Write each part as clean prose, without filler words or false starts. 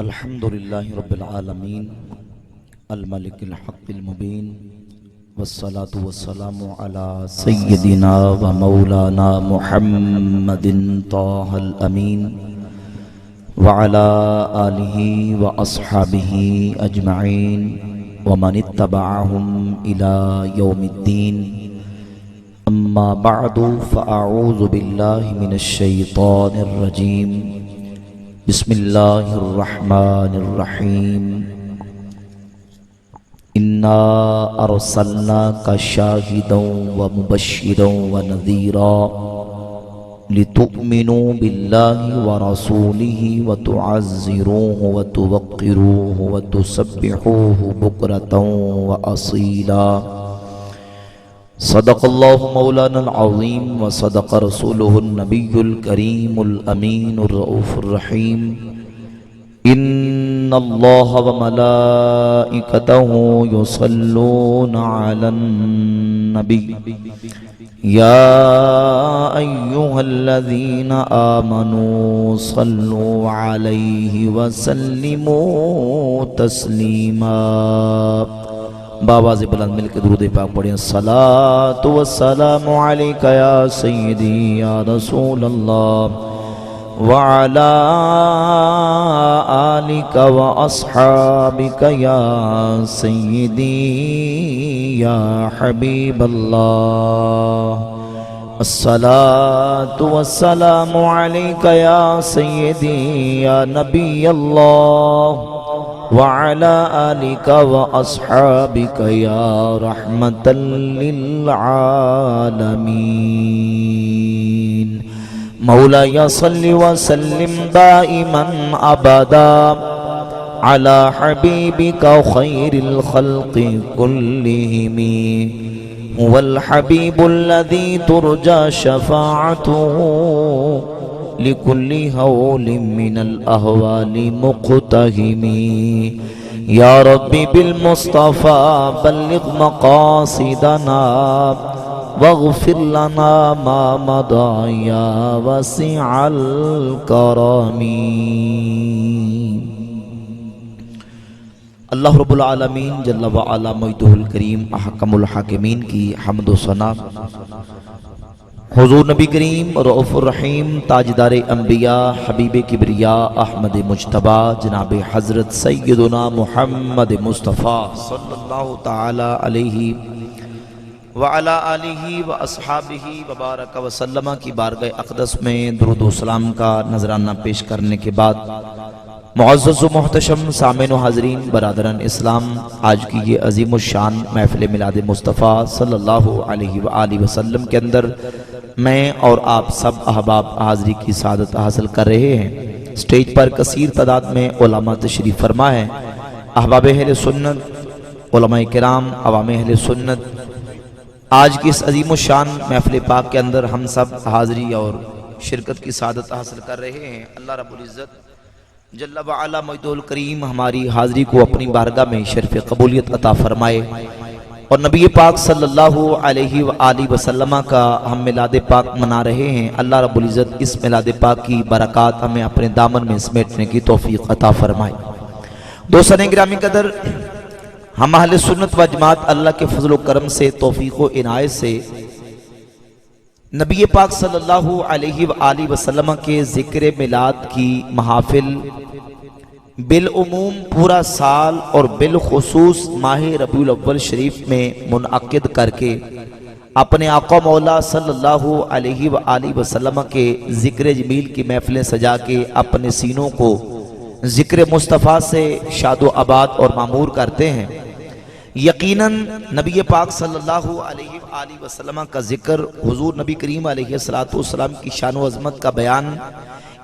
الحمد للہ رب العالمین الملک الحق المبین والصلاة والسلام علی سیدنا و مولانا محمد طاہ الامین وعلی آلہ و اصحابہ اجمعین ومن اتبعہم الی یوم الدین اما بعد فاعوذ باللہ من الشیطان الرجیم بسم اللہ الرحمن الرحیم انا ارسلناک شاہدا ومبشرا ونذیرا لتؤمنوا باللہ ورسولہ وتعزروہ وتوقروہ وتسبحوہ بکرة واصیلا صدق اللہ مولانا العظیم وصدق رسولہ النبی الکریم الامین الرؤوف الرحیم ان اللہ وملائکتہ یصلون علی النبی یا ایہا الذین آمنوا صلوا علیہ وسلموا تسلیما۔ بآواز بلند مل کے درود پاک پڑھیں۔ الصلاۃ والسلام علیک یا سیدی یا رسول اللہ وعلی آلک واصحابک یا سیدی یا حبیب اللہ۔ الصلاۃ والسلام علیک یا سیدی یا نبی اللہ وعلى آلك وأصحابك يا رحمة للعالمين مولاي صل وسلم دائما أبدا على حبيبك خير الخلق كلهم هو الحبيب الذي ترجى شفاعته لكل هول من الأهوال مقتهم يا ربي بالمصطفى بلغ مقاصدنا واغفر لنا ما مضى يا واسع الكرم۔ اللہ رب العالمین جل وعلا مجدہ الکریم احکم الحاکمین کی حمد و ثنا حضور نبی کریم رؤوف الرحیم تاجدار انبیاء حبیب کبریاء احمد مجتبیٰ جناب حضرت سیدنا محمد مصطفیٰ صلی اللہ تعالی علیہ وعلی آلہ واصحابہ وبارک وسلم کی بارگاہ اقدس میں درود و سلام کا نذرانہ پیش کرنے کے بعد معزز و محتشم سامعین و حاضرین برادران اسلام، آج کی یہ عظیم الشان محفل میلاد مصطفیٰ صلی اللہ علیہ وآلہ وسلم کے اندر میں اور آپ سب احباب حاضری کی سعادت حاصل کر رہے ہیں۔ سٹیج پر کثیر تعداد میں علماء تشریف فرما ہے، احباب اہل سنت، علماء کرام، عوام اہل سنت، آج کی اس عظیم الشان محفل پاک کے اندر ہم سب حاضری اور شرکت کی سعادت حاصل کر رہے ہیں۔ اللہ رب العزت جل وعلا مجدہ الکریم ہماری حاضری کو اپنی بارگاہ میں شرف قبولیت عطا فرمائے، اور نبی پاک صلی اللہ علیہ وآلہ وسلم کا ہم میلاد پاک منا رہے ہیں۔ اللہ رب العزت اس میلاد پاک کی برکات ہمیں اپنے دامن میں سمیٹنے کی توفیق عطا فرمائے۔ دوستان گرامی قدر، ہم اہل سنت و جماعت اللہ کے فضل و کرم سے، توفیق و عنایت سے نبی پاک صلی اللہ علیہ وآلہ وسلم کے ذکر میلاد کی محافل بالعموم پورا سال اور بالخصوص ماہ ربیع الاول شریف میں منعقد کر کے اپنے آقا مولا صلی اللہ علیہ وآلہ وسلم کے ذکر جمیل کی محفلیں سجا کے اپنے سینوں کو ذکر مصطفیٰ سے شاد و آباد اور معمور کرتے ہیں۔ یقیناً نبی پاک صلی اللہ علیہ وآلہ وسلم کا ذکر، حضور نبی کریم علیہ السلام کی شان و عظمت کا بیان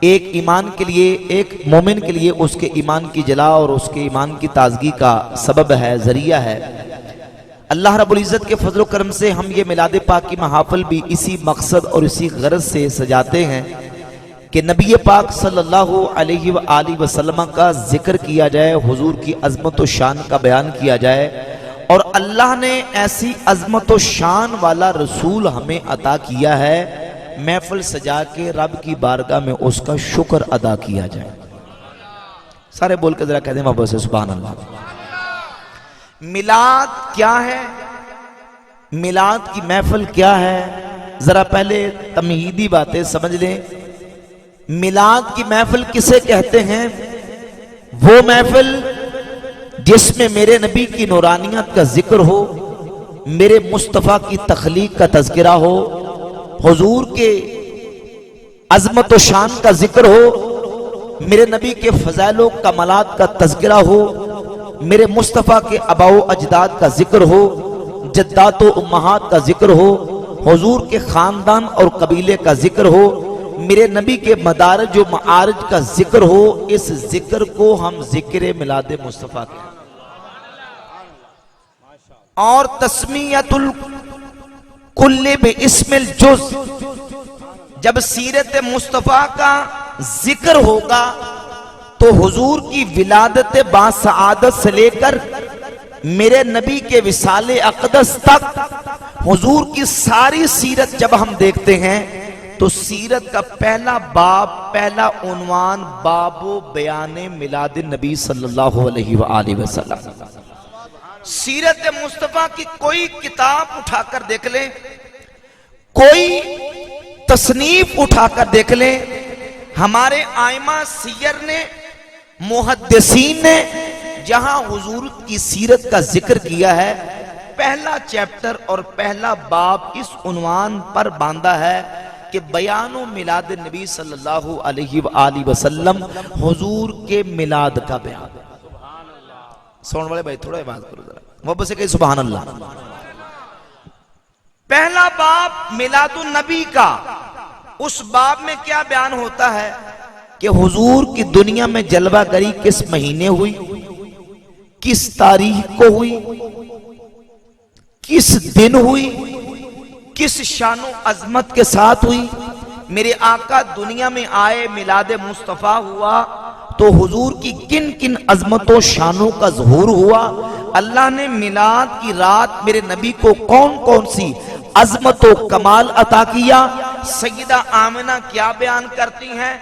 ایک ایمان کے لیے، ایک مومن کے لیے اس کے ایمان کی جلا اور اس کے ایمان کی تازگی کا سبب ہے، ذریعہ ہے۔ اللہ رب العزت کے فضل و کرم سے ہم یہ میلاد پاک کی محافل بھی اسی مقصد اور اسی غرض سے سجاتے ہیں کہ نبی پاک صلی اللہ علیہ وآلہ وسلم کا ذکر کیا جائے، حضور کی عظمت و شان کا بیان کیا جائے، اور اللہ نے ایسی عظمت و شان والا رسول ہمیں عطا کیا ہے، محفل سجا کے رب کی بارگاہ میں اس کا شکر ادا کیا جائے۔ سارے بول کے ذرا کہہ دیں محبت سے سبحان اللہ۔ میلاد کیا ہے؟ میلاد کی محفل کیا ہے؟ ذرا پہلے تمہیدی باتیں سمجھ لیں۔ میلاد کی محفل کسے کہتے ہیں؟ وہ محفل جس میں میرے نبی کی نورانیت کا ذکر ہو، میرے مصطفیٰ کی تخلیق کا تذکرہ ہو، حضور کے عظمت و شان کا ذکر ہو، میرے نبی کے فضائل و کمالات کا تذکرہ ہو، میرے مصطفیٰ کے آباء و اجداد کا ذکر ہو، جدات و امہات کا ذکر ہو، حضور کے خاندان اور قبیلے کا ذکر ہو، میرے نبی کے مدارج و معارج کا ذکر ہو۔ اس ذکر کو ہم ذکر میلاد مصطفیٰ کہتے ہیں۔ اور تسمیت الکل باسم الجز، جب سیرت مصطفیٰ کا ذکر ہوگا تو حضور کی ولادت باسعادت سے لے کر میرے نبی کے وصال اقدس تک حضور کی ساری سیرت جب ہم دیکھتے ہیں تو سیرت کا پہلا باب، پہلا عنوان باب و بیان میلاد نبی صلی اللہ علیہ وآلہ وسلم۔ سیرت مصطفیٰ کی کوئی کتاب اٹھا کر دیکھ لیں، کوئی تصنیف اٹھا کر دیکھ لیں، ہمارے آئمہ سیر نے، محدثین نے جہاں حضور کی سیرت کا ذکر کیا ہے، پہلا چیپٹر اور پہلا باب اس عنوان پر باندھا ہے کہ بیان و میلاد نبی صلی اللہ علیہ وآلہ وسلم، حضور کے میلاد کا بیان۔ سون والے بھائی تھوڑا بات کرو ذرا، محبت سے کہیں سبحان اللہ۔ پہلا باب میلاد النبی کا، اس باب میں کیا بیان ہوتا ہے کہ حضور کی دنیا میں جلوہ گری کس مہینے ہوئی، کس تاریخ کو ہوئی، کس دن ہوئی، کس شان و عظمت کے ساتھ ہوئی۔ میرے آقا دنیا میں آئے، میلاد مصطفیٰ ہوا تو حضور کی کن کن عظمت و شانوں کا ظہور ہوا۔ اللہ نے میلاد کی رات میرے نبی کو کون کون سی عظمت و کمال عطا کیا، سیدہ آمنہ کیا بیان کرتی ہیں،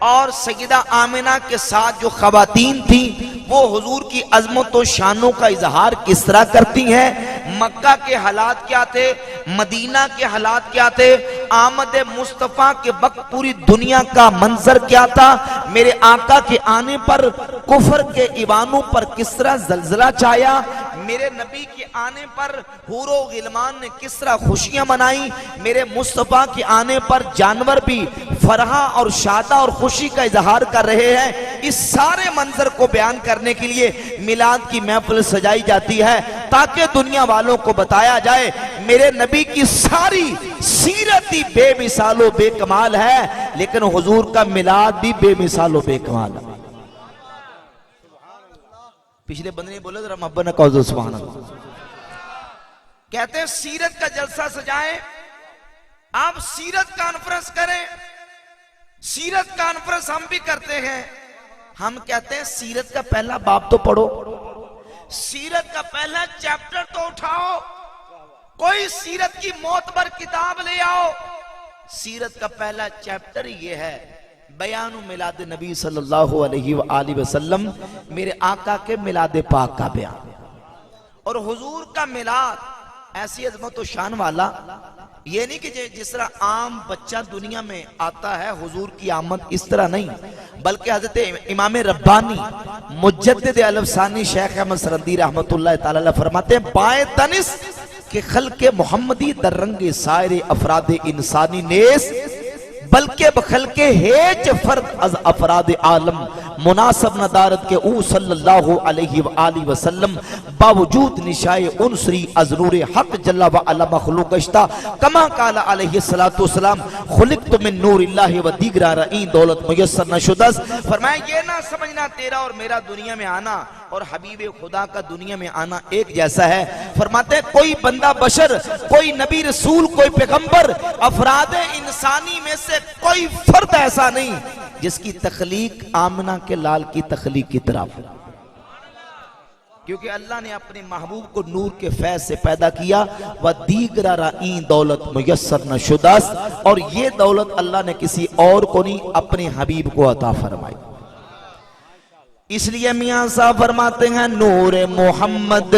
اور سیدہ آمنہ کے ساتھ جو خواتین تھیں وہ حضور کی عظمت و شانوں کا اظہار کس طرح کرتی ہیں، مکہ کے حالات کیا تھے، مدینہ کے حالات کیا تھے، آمد مصطفیٰ کے وقت پوری دنیا کا منظر کیا تھا، میرے آقا کے آنے پر کفر کے ایوانوں پر کس طرح زلزلہ چھایا، میرے نبی کے آنے پر حور و غلمان نے کس طرح خوشیاں منائی، میرے مصطفیٰ کے آنے پر جانور بھی فرحہ اور شادہ اور خوشی کا اظہار کر رہے ہیں۔ اس سارے منظر کو بیان کرنے کے لیے میلاد کی محفل سجائی جاتی ہے تاکہ دنیا والوں کو بتایا جائے میرے نبی کی ساری سیرت ہی بے مثال و بے کمال ہے، لیکن حضور کا میلاد بھی بے مثال و بے کمال ہے۔ پچھلے بندے نے بولے ذرا محبت نہ کہو سبحان اللہ۔ کہتے ہیں سیرت کا جلسہ سجائیں، آپ سیرت کانفرنس کریں، سیرت کانفرنس ہم بھی کرتے ہیں۔ ہم کہتے ہیں سیرت کا پہلا باب تو پڑھو، سیرت کا پہلا چیپٹر تو اٹھاؤ، کوئی سیرت کی معتبر کتاب لے آؤ۔ سیرت کا پہلا چیپٹر یہ ہے بیان میلاد نبی صلی اللہ علیہ وآلہ وسلم، میرے آقا کے میلاد پاک کا بیان۔ اور حضور کا میلاد ایسی عظمت و شان والا، یہ نہیں کہ جس طرح عام بچہ دنیا میں آتا ہے حضور کی آمد اس طرح نہیں، بلکہ حضرت امام ربانی مجدد الفسانی شیخ احمد سرندی رحمت اللہ تعالی علیہ فرماتے ہیں بائیں تنس کہ خلق محمدی در رنگ سائر افراد انسانی نیس، بلکہ بخلق ہیچ فرد از افراد عالم مناسب ندارت کے او صلی اللہ علیہ وآلہ وسلم باوجود نشائے انصری از نور حق جل وعلا مخلوق اشتا کما قال علیہ السلام خلقت من نور اللہ و دیگر رئین دولت میسر نشدس۔ فرمایا یہ نہ سمجھنا تیرا اور میرا دنیا میں آنا اور حبیب خدا کا دنیا میں آنا ایک جیسا ہے۔ فرماتے ہیں کوئی بندہ بشر، کوئی نبی رسول، کوئی پیغمبر، افراد انسانی میں سے کوئی فرد ایسا نہیں جس کی تخلیق آمنہ کے لال کی تخلیق کی طرف، کیونکہ اللہ نے اپنے محبوب کو نور کے فیض سے پیدا کیا وَدِیگْرَ رَئِین دولت میسر نشدس، اور یہ دولت اللہ نے کسی اور کو نہیں اپنے حبیب کو عطا فرمائی۔ اس لیے میاں صاحب فرماتے ہیں نور محمد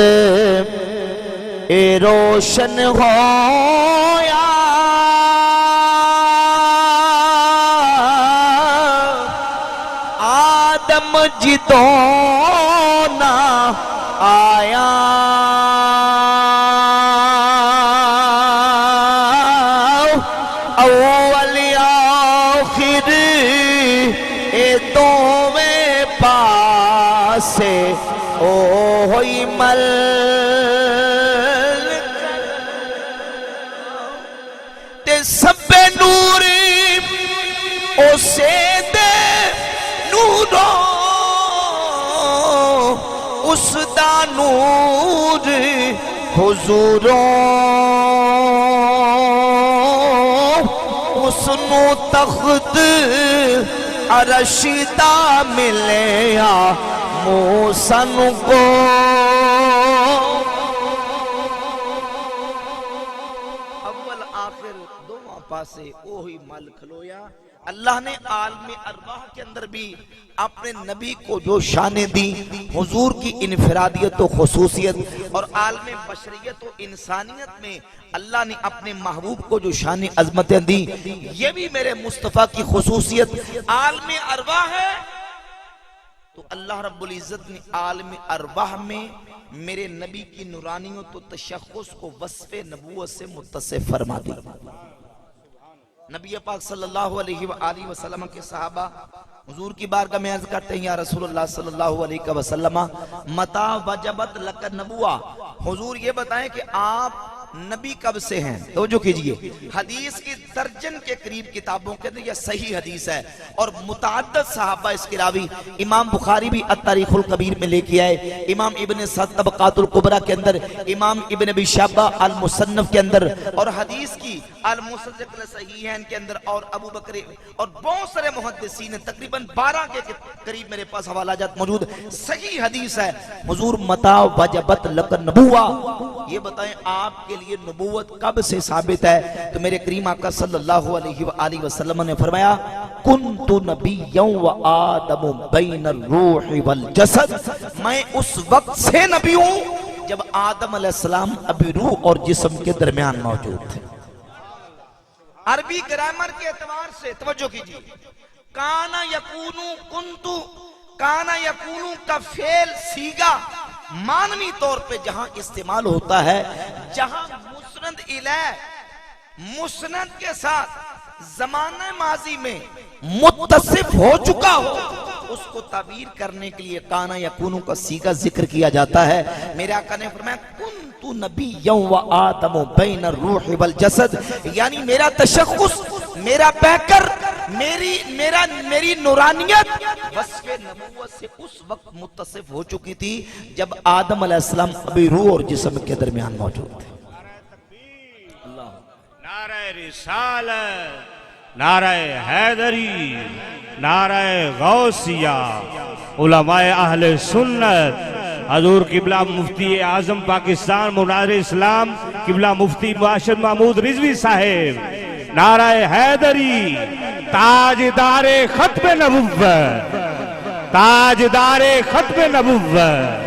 اے روشن ہو یا آدم جدونا آیا اول آخر اے دوویں پاسے او ہوئی مل تے سب نوری او سے دے نورو اس دا نور حضوروں اس نو تخت عرش دا ملیا موسیٰ نو کو اول آخر دوواں پاسے اوہی مل کھلویا اللہ نے عالم ارواح کے اندر بھی اپنے نبی کو جو شانیں دی حضور کی انفرادیت و خصوصیت اور عالم بشریت و انسانیت میں اللہ نے اپنے محبوب کو جو شان عظمتیں دی یہ بھی میرے مصطفیٰ کی خصوصیت عالم ارواح ہے تو اللہ رب العزت نے عالم ارواح میں میرے نبی کی نورانیت و تشخص کو وصف نبوت سے متصف فرما دی نبی پاک صلی اللہ علیہ وآلہ وسلم کے صحابہ حضور کی بارگاہ میں عرض کرتے ہیں یا رسول اللہ صلی اللہ علیہ وسلم متا وجبت لک نبوہ حضور یہ بتائیں کہ آپ نبی کب سے ہیں توجہ کیجئے حدیث کی درجن کے قریب کتابوں کے اندر یہ صحیح حدیث ہے اور متعدد صحابہ اس کی راوی امام بخاری بھی التاریخ الکبیر میں لے کے آئے امام ابن سعد طبقات الکبریٰ کے اندر امام ابن ابی شیبہ المصنف کے اندر اور حدیث کی المصدق صحیحین کے اندر اور ابو بکر اور بہت سارے محدثین تقریباً 12 کے قریب میرے پاس حوالہ جات موجود صحیح حدیث ہے حضور متا وجبت لک نبوہ یہ بتائیں آپ کے لیے نبوت کب سے ثابت ہے تو میرے کریم آقا صلی اللہ علیہ وآلہ وسلم نے فرمایا کنت نبیًا و آدم بین الروح والجسد میں اس وقت سے نبی ہوں جب آدم علیہ السلام ابھی روح اور جسم کے درمیان موجود تھے عربی گرامر کے اعتبار سے توجہ کیجئے کانا یکونو کنتو کانا یکونو کا فعل سیگا معنوی طور پہ جہاں استعمال ہوتا ہے جہاں مسند الیہ مسند کے ساتھ زمانہ ماضی میں متصف ہو چکا ہو اس کو تعبیر کرنے کے لیے کانا یکونو کا سیگا ذکر کیا جاتا ہے میرے آقا نے فرمایا کنتو نبیًا و آدم بین الروح والجسد یعنی میرا تشخص میرا پیکر میری نورانیت وصف نبوت سے اس وقت متصف ہو چکی تھی جب آدم علیہ السلام ابھی روح اور جسم کے درمیان موجود تھے نعرہ رسالت نعرہ حیدری نعرہ غوثیہ علماء اہل سنت حضور قبلہ مفتی اعظم پاکستان منار اسلام قبلہ مفتی باشد محمود رضوی صاحب نعرہ حیدری تاجدار ختم نبوت تاجدار ختم نبوت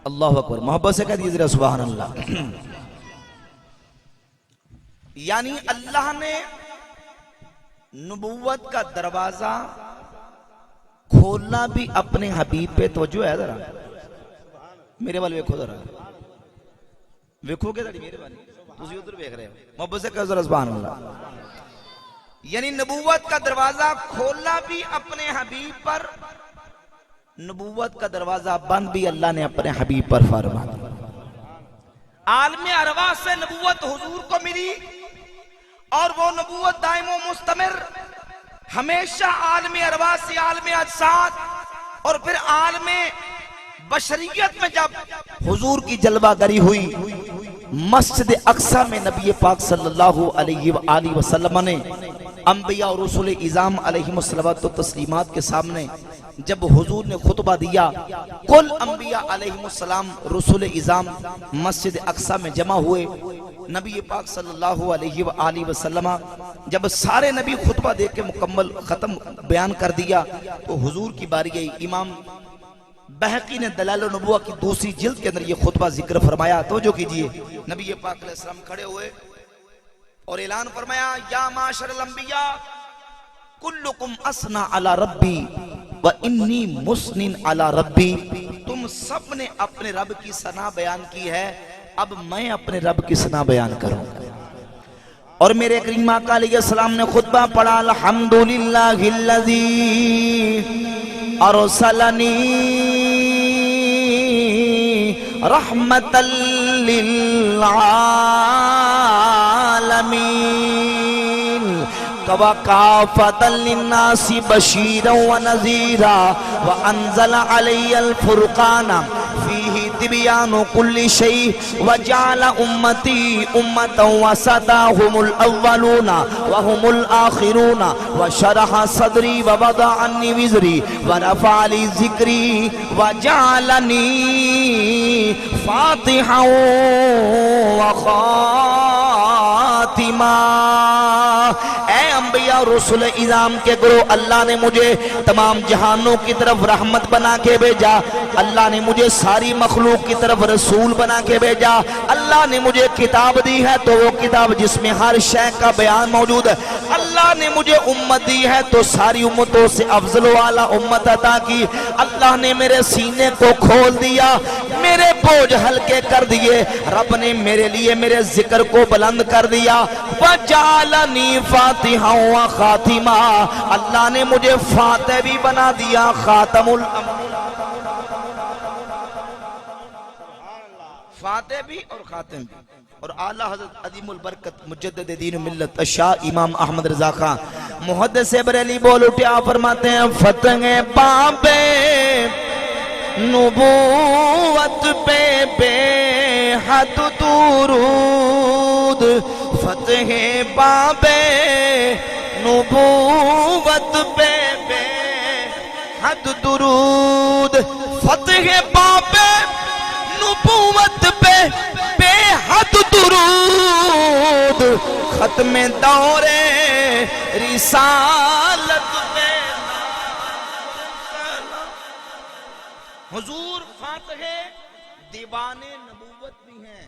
اللہ اکبر محبت سے کہہ دیجئے سبحان اللہ یعنی اللہ نے نبوت کا دروازہ کھولنا بھی اپنے حبیب پہ توجہ ہے ذرا میرے والے ویکھو ذرا ویکھو کہ میرے والے تسی ادھر دیکھ رہے ہو محبت سے کہہ ذرا سبحان اللہ یعنی نبوت کا دروازہ کھولنا بھی اپنے حبیب پر نبوت کا دروازہ بند بھی اللہ نے اپنے حبیب پر فرما دیا عالم ارواح سے نبوت حضور کو ملی اور وہ نبوت دائم و مستمر ہمیشہ عالم ارواح سے عالم اجساد اور پھر عالم بشریت میں جب حضور کی جلوہ گری ہوئی مسجد اقصی میں نبی پاک صلی اللہ علیہ وآلہ وسلم نے انبیاء اور رسول اعظام علیہم الصلوات و تسلیمات کے سامنے جب حضور نے خطبہ دیا کل انبیاء علیہم السلام رسول اعظام مسجد اقصی میں جمع ہوئے نبی پاک صلی اللہ علیہ وآلہ وسلم جب سارے نبی خطبہ دے کے مکمل ختم بیان کر دیا تو حضور کی باری آئی. امام بہقی نے دلائل النبوہ کی دوسری جلد کے اندر یہ خطبہ ذکر فرمایا. توجہ کیجئے, نبی پاک علیہ السلام کھڑے ہوئے اور اعلان فرمایا, یا معاشر الانبیاء کلکم اسنا علی ربی و انی مسنن علی ربی. تم سب نے اپنے رب کی ثنا بیان کی ہے, اب میں اپنے رب کی ثنا بیان کروں. اور میرے کریم آقا علیہ السلام نے خطبہ پڑھا, الحمدللہ الذی ارسلنی رحمتا للعالمین وکافۃ للناس بشیرا ونذیرا وانزل علی الفرقان فیہ تبیان کل شیء وجعل امتی امتا وسطا هم الاولون وهم الاخرون وشرح صدری ووضع عنی وزری ورفع لی ذکری وجعلنی فاتحا وخاتما. اے انبیاء رسول اعظام کے گروہ, اللہ نے مجھے تمام جہانوں کی طرف رحمت بنا کے بھیجا, اللہ نے مجھے ساری مخلوق کی طرف رسول بنا کے بھیجا, اللہ نے مجھے کتاب دی ہے تو وہ کتاب جس میں ہر شے کا بیان موجود ہے, اللہ نے مجھے امت دی ہے تو ساری امتوں سے افضل والا امت عطا کی, اللہ نے میرے سینے کو کھول دیا, میرے بوجھ ہلکے کر دیے, رب نے میرے لیے میرے ذکر کو بلند کر دیا. وَجَعَلَنِي فَاتِحًا وَخَاتِمًا, اللہ نے مجھے فاتح بھی بنا دیا, خاتم الانبیاء, فاتح بھی اور خاتم بھی. اور اعلیٰ حضرت عظیم البرکت مجدد دین و ملت الشاہ امام احمد رضا خان محدث بریلی بول اٹھیا فرماتے ہیں, فتح باب نبوت پہ بے حد درود, فتح باب نبوت پہ بے حد درود, فتح باب نبوت پہ بے حد درود, ختم دور رسالت پہ. حضور فاتح دیوان نبوت بھی ہیں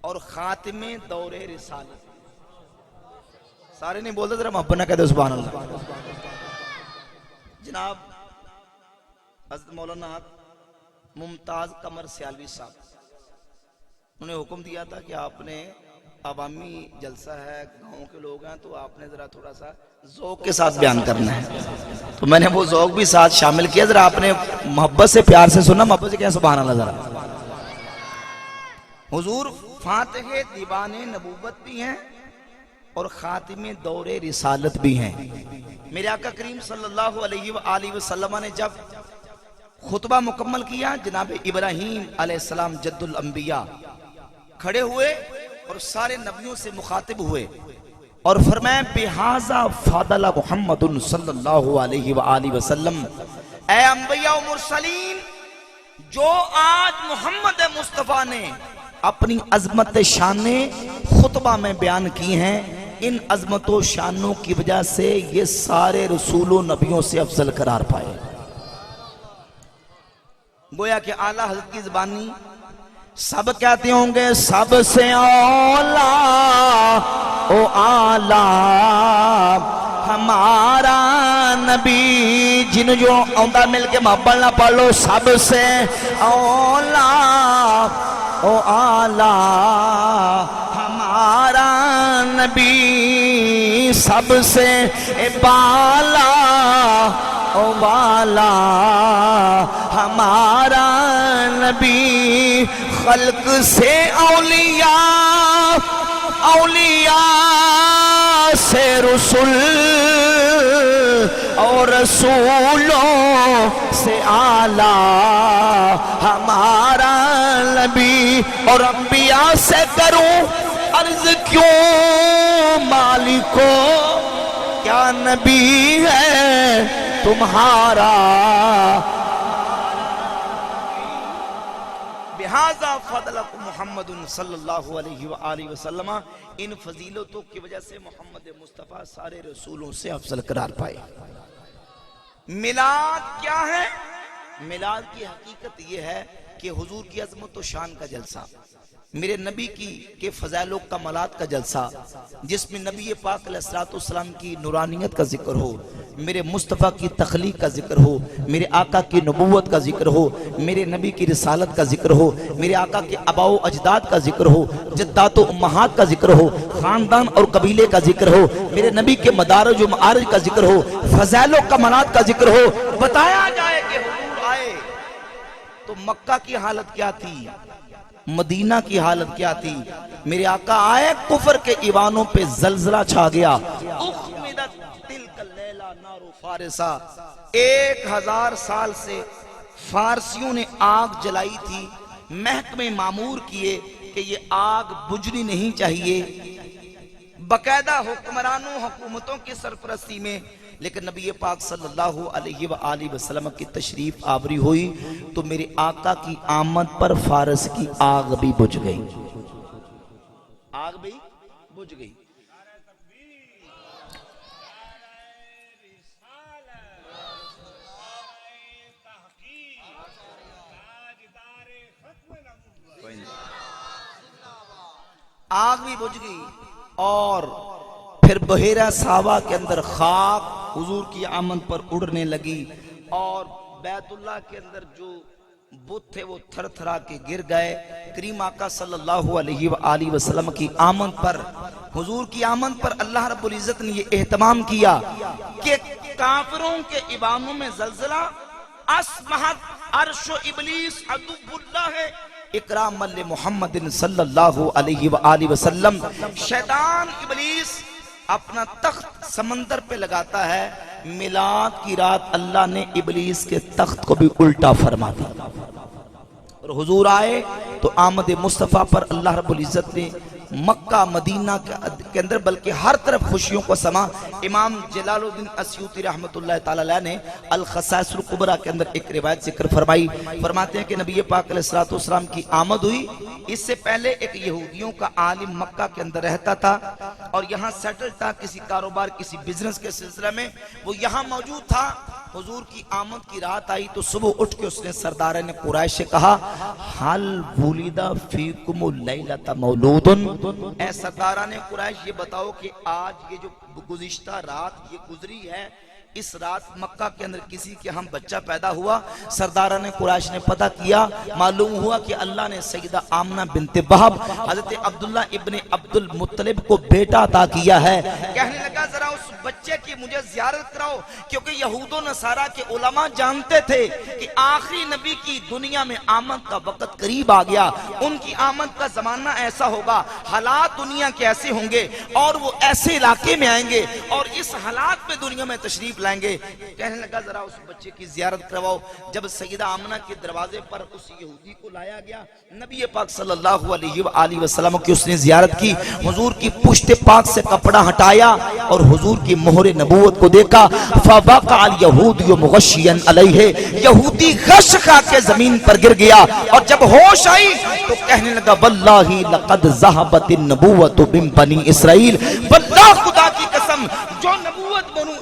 اور خاتم دور رسالت. سارے نہیں بولتے, ذرا محبت نہ کہتے سبحان اللہ. جناب حضرت مولانا ممتاز قمر سیالوی صاحب, انہوں نے حکم دیا تھا کہ آپ نے عوامی جلسہ ہے, گاؤں کے لوگ ہیں, تو آپ نے ذرا تھوڑا سا ذوق کے ساتھ بیان کرنا ہے, تو میں نے وہ ذوق بھی ساتھ شامل کیا. ذرا آپ نے محبت سے پیار سے سننا, محبت سے کہیں سبحان اللہ ذرا. حضور فاتح دیوان نبوت بھی ہیں اور خاتم دور رسالت بھی ہیں. میرے آقا کریم صلی اللہ علیہ وآلہ وسلم نے جب خطبہ مکمل کیا, جناب ابراہیم علیہ السلام جد الانبیاء کھڑے ہوئے اور سارے نبیوں سے مخاطب ہوئے اور فرمایا, بہذا فاضل محمد صلی اللہ علیہ وآلہ وسلم, اے انبیاء و مرسلین, جو آج محمد مصطفیٰ نے اپنی عظمت شانیں خطبہ میں بیان کی ہیں, ان عظمت و شانوں کی وجہ سے یہ سارے رسول و نبیوں سے افضل قرار پائے. گویا کہ اعلیٰ حضرت کی زبانی سب کہتے ہوں گے, سب سے اولا او اعلیٰ ہمارا نبی. جن جو آؤندہ مل کے محبت نہ پڑھ لو, سب سے اولا او اعلیٰ ہمارا نبی, سب سے بالا او بالا ہمارا نبی. خلق سے اولیاء, اولیاء سے رسول اور رسولوں سے اعلیٰ ہمارا نبی. اور انبیاء سے کروں عرض کیوں مالکو, کیا نبی ہے تمہارا. لہذا فضلکم محمد صلی اللہ علیہ وآلہ وسلم، ان فضیلتوں کی وجہ سے محمد مصطفیٰ سارے رسولوں سے افضل قرار پائے۔ میلاد کیا ہے؟ میلاد کی حقیقت یہ ہے کہ حضور کی عظمت و شان کا جلسہ، میرے نبی کے فضائل و کمالات کا جلسہ، جس میں نبی پاک علیہ السلام کی نورانیت کا ذکر ہو، میرے مصطفیٰ کی تخلیق کا ذکر ہو، میرے آقا کی نبوت کا ذکر ہو، میرے نبی کی رسالت کا ذکر ہو، میرے آقا کے آباء و اجداد کا ذکر ہو، جدات و امہات کا ذکر ہو، خاندان اور قبیلے کا ذکر ہو، میرے نبی کے مدارج و معارج کا ذکر ہو، فضائل و کمالات کا ذکر ہو، بتایا جائے کہ حضور آئے تو مکہ کی حالت کیا تھی، مدینہ کی حالت کیا تھی، میرے آقا آئے کفر کے ایوانوں پہ زلزلہ چھا گیا، اخمدت تلک اللیلہ نار فارسہ، 1000 سال سے فارسیوں نے آگ جلائی تھی، محکمے معمور کیے کہ یہ آگ بجھنی نہیں چاہیے، باقاعدہ حکمرانوں حکومتوں کی سرپرستی میں، لیکن نبی پاک صلی اللہ علیہ وآلہ وسلم کی تشریف آوری ہوئی تو میرے آقا کی آمد پر فارس کی آگ بھی بجھ گئی، آگ بھی بجھ گئی۔ آگ بھی بجھ گئی اور پھر بحیرہ صحابہ کے اندر خاک حضور کی آمد پر اڑنے لگی، اور بیت اللہ کے اندر جو بت تھے وہ تھر تھرا کے گر گئے۔ کریم آقا صلی اللہ علیہ وآلہ وسلم کی آمد پر، حضور کی آمد پر اللہ رب العزت نے یہ اہتمام کیا کہ کافروں کے ایوانوں میں زلزلہ، اسمحت عرش و ابلیس عدو اللہ ہے، اکرام محمد صلی اللہ علیہ وآلہ وسلم، شیطان ابلیس اپنا تخت سمندر پہ لگاتا ہے، میلاد کی رات اللہ نے ابلیس کے تخت کو بھی الٹا فرما دیا، اور حضور آئے تو آمد مصطفیٰ پر اللہ رب العزت نے مکہ مدینہ کے اندر بلکہ ہر طرف خوشیوں کو سما۔ امام جلال الدین اسیوطی رحمت اللہ تعالی علیہ نے الخصائص الکبریٰ کے اندر ایک روایت ذکر فرمائی، فرماتے ہیں کہ نبی پاک علیہ السلام کی آمد ہوئی، اس سے پہلے ایک یہودیوں کا عالم مکہ کے اندر رہتا تھا اور یہاں سیٹل تھا کسی کاروبار کسی بزنس کے سلسلے میں، وہ یہاں موجود تھا۔ حضور کی آمد کی رات آئی تو صبح اٹھ کے اس نے سردارین قریش سے کہا، حل ولد فیکم اللیلۃ مولود، اے سرداران قریش یہ بتاؤ کہ آج یہ جو گزشتہ رات یہ گزری ہے، اس رات مکہ کے اندر کسی کے ہم بچہ پیدا ہوا؟ سرداران قریش نے پتہ کیا، معلوم ہوا کہ اللہ نے سیدہ آمنہ بنت وہب حضرت عبداللہ ابن عبد المطلب کو بیٹا عطا کیا ہے۔ کہنے لگا ذرا اس بچے کی مجھے زیارت کراؤ، کیونکہ یہود و نصارہ کے علماء جانتے تھے کہ آخری نبی کی دنیا میں آمد کا وقت قریب آ گیا، ان کی آمد کا زمانہ ایسا ہوگا، حالات دنیا کے ایسے ہوں گے اور وہ ایسے علاقے میں آئیں گے اور اس حالات میں دنیا میں تشریف لائیں گے۔ کہنے لگا ذرا اس بچے کی زیارت کرواؤ۔ جب سیدہ آمنہ کے دروازے پر اس یہودی کو لایا گیا، نبی پاک صلی اللہ علیہ وآلہ وسلم کی اس نے زیارت کی، حضور کی پشت پاک سے کپڑا ہٹایا اور حضور کی مہر نبوت کو دیکھا، فوقع اليہودی مغشیا علیہ، یہودی غش کھا کے زمین پر گر گیا، اور جب ہوش آئی تو کہنے لگا واللہ لقد ذہبت النبوۃ من بنی اسرائیل، واللہ خدا کی قسم جو نبوت بنو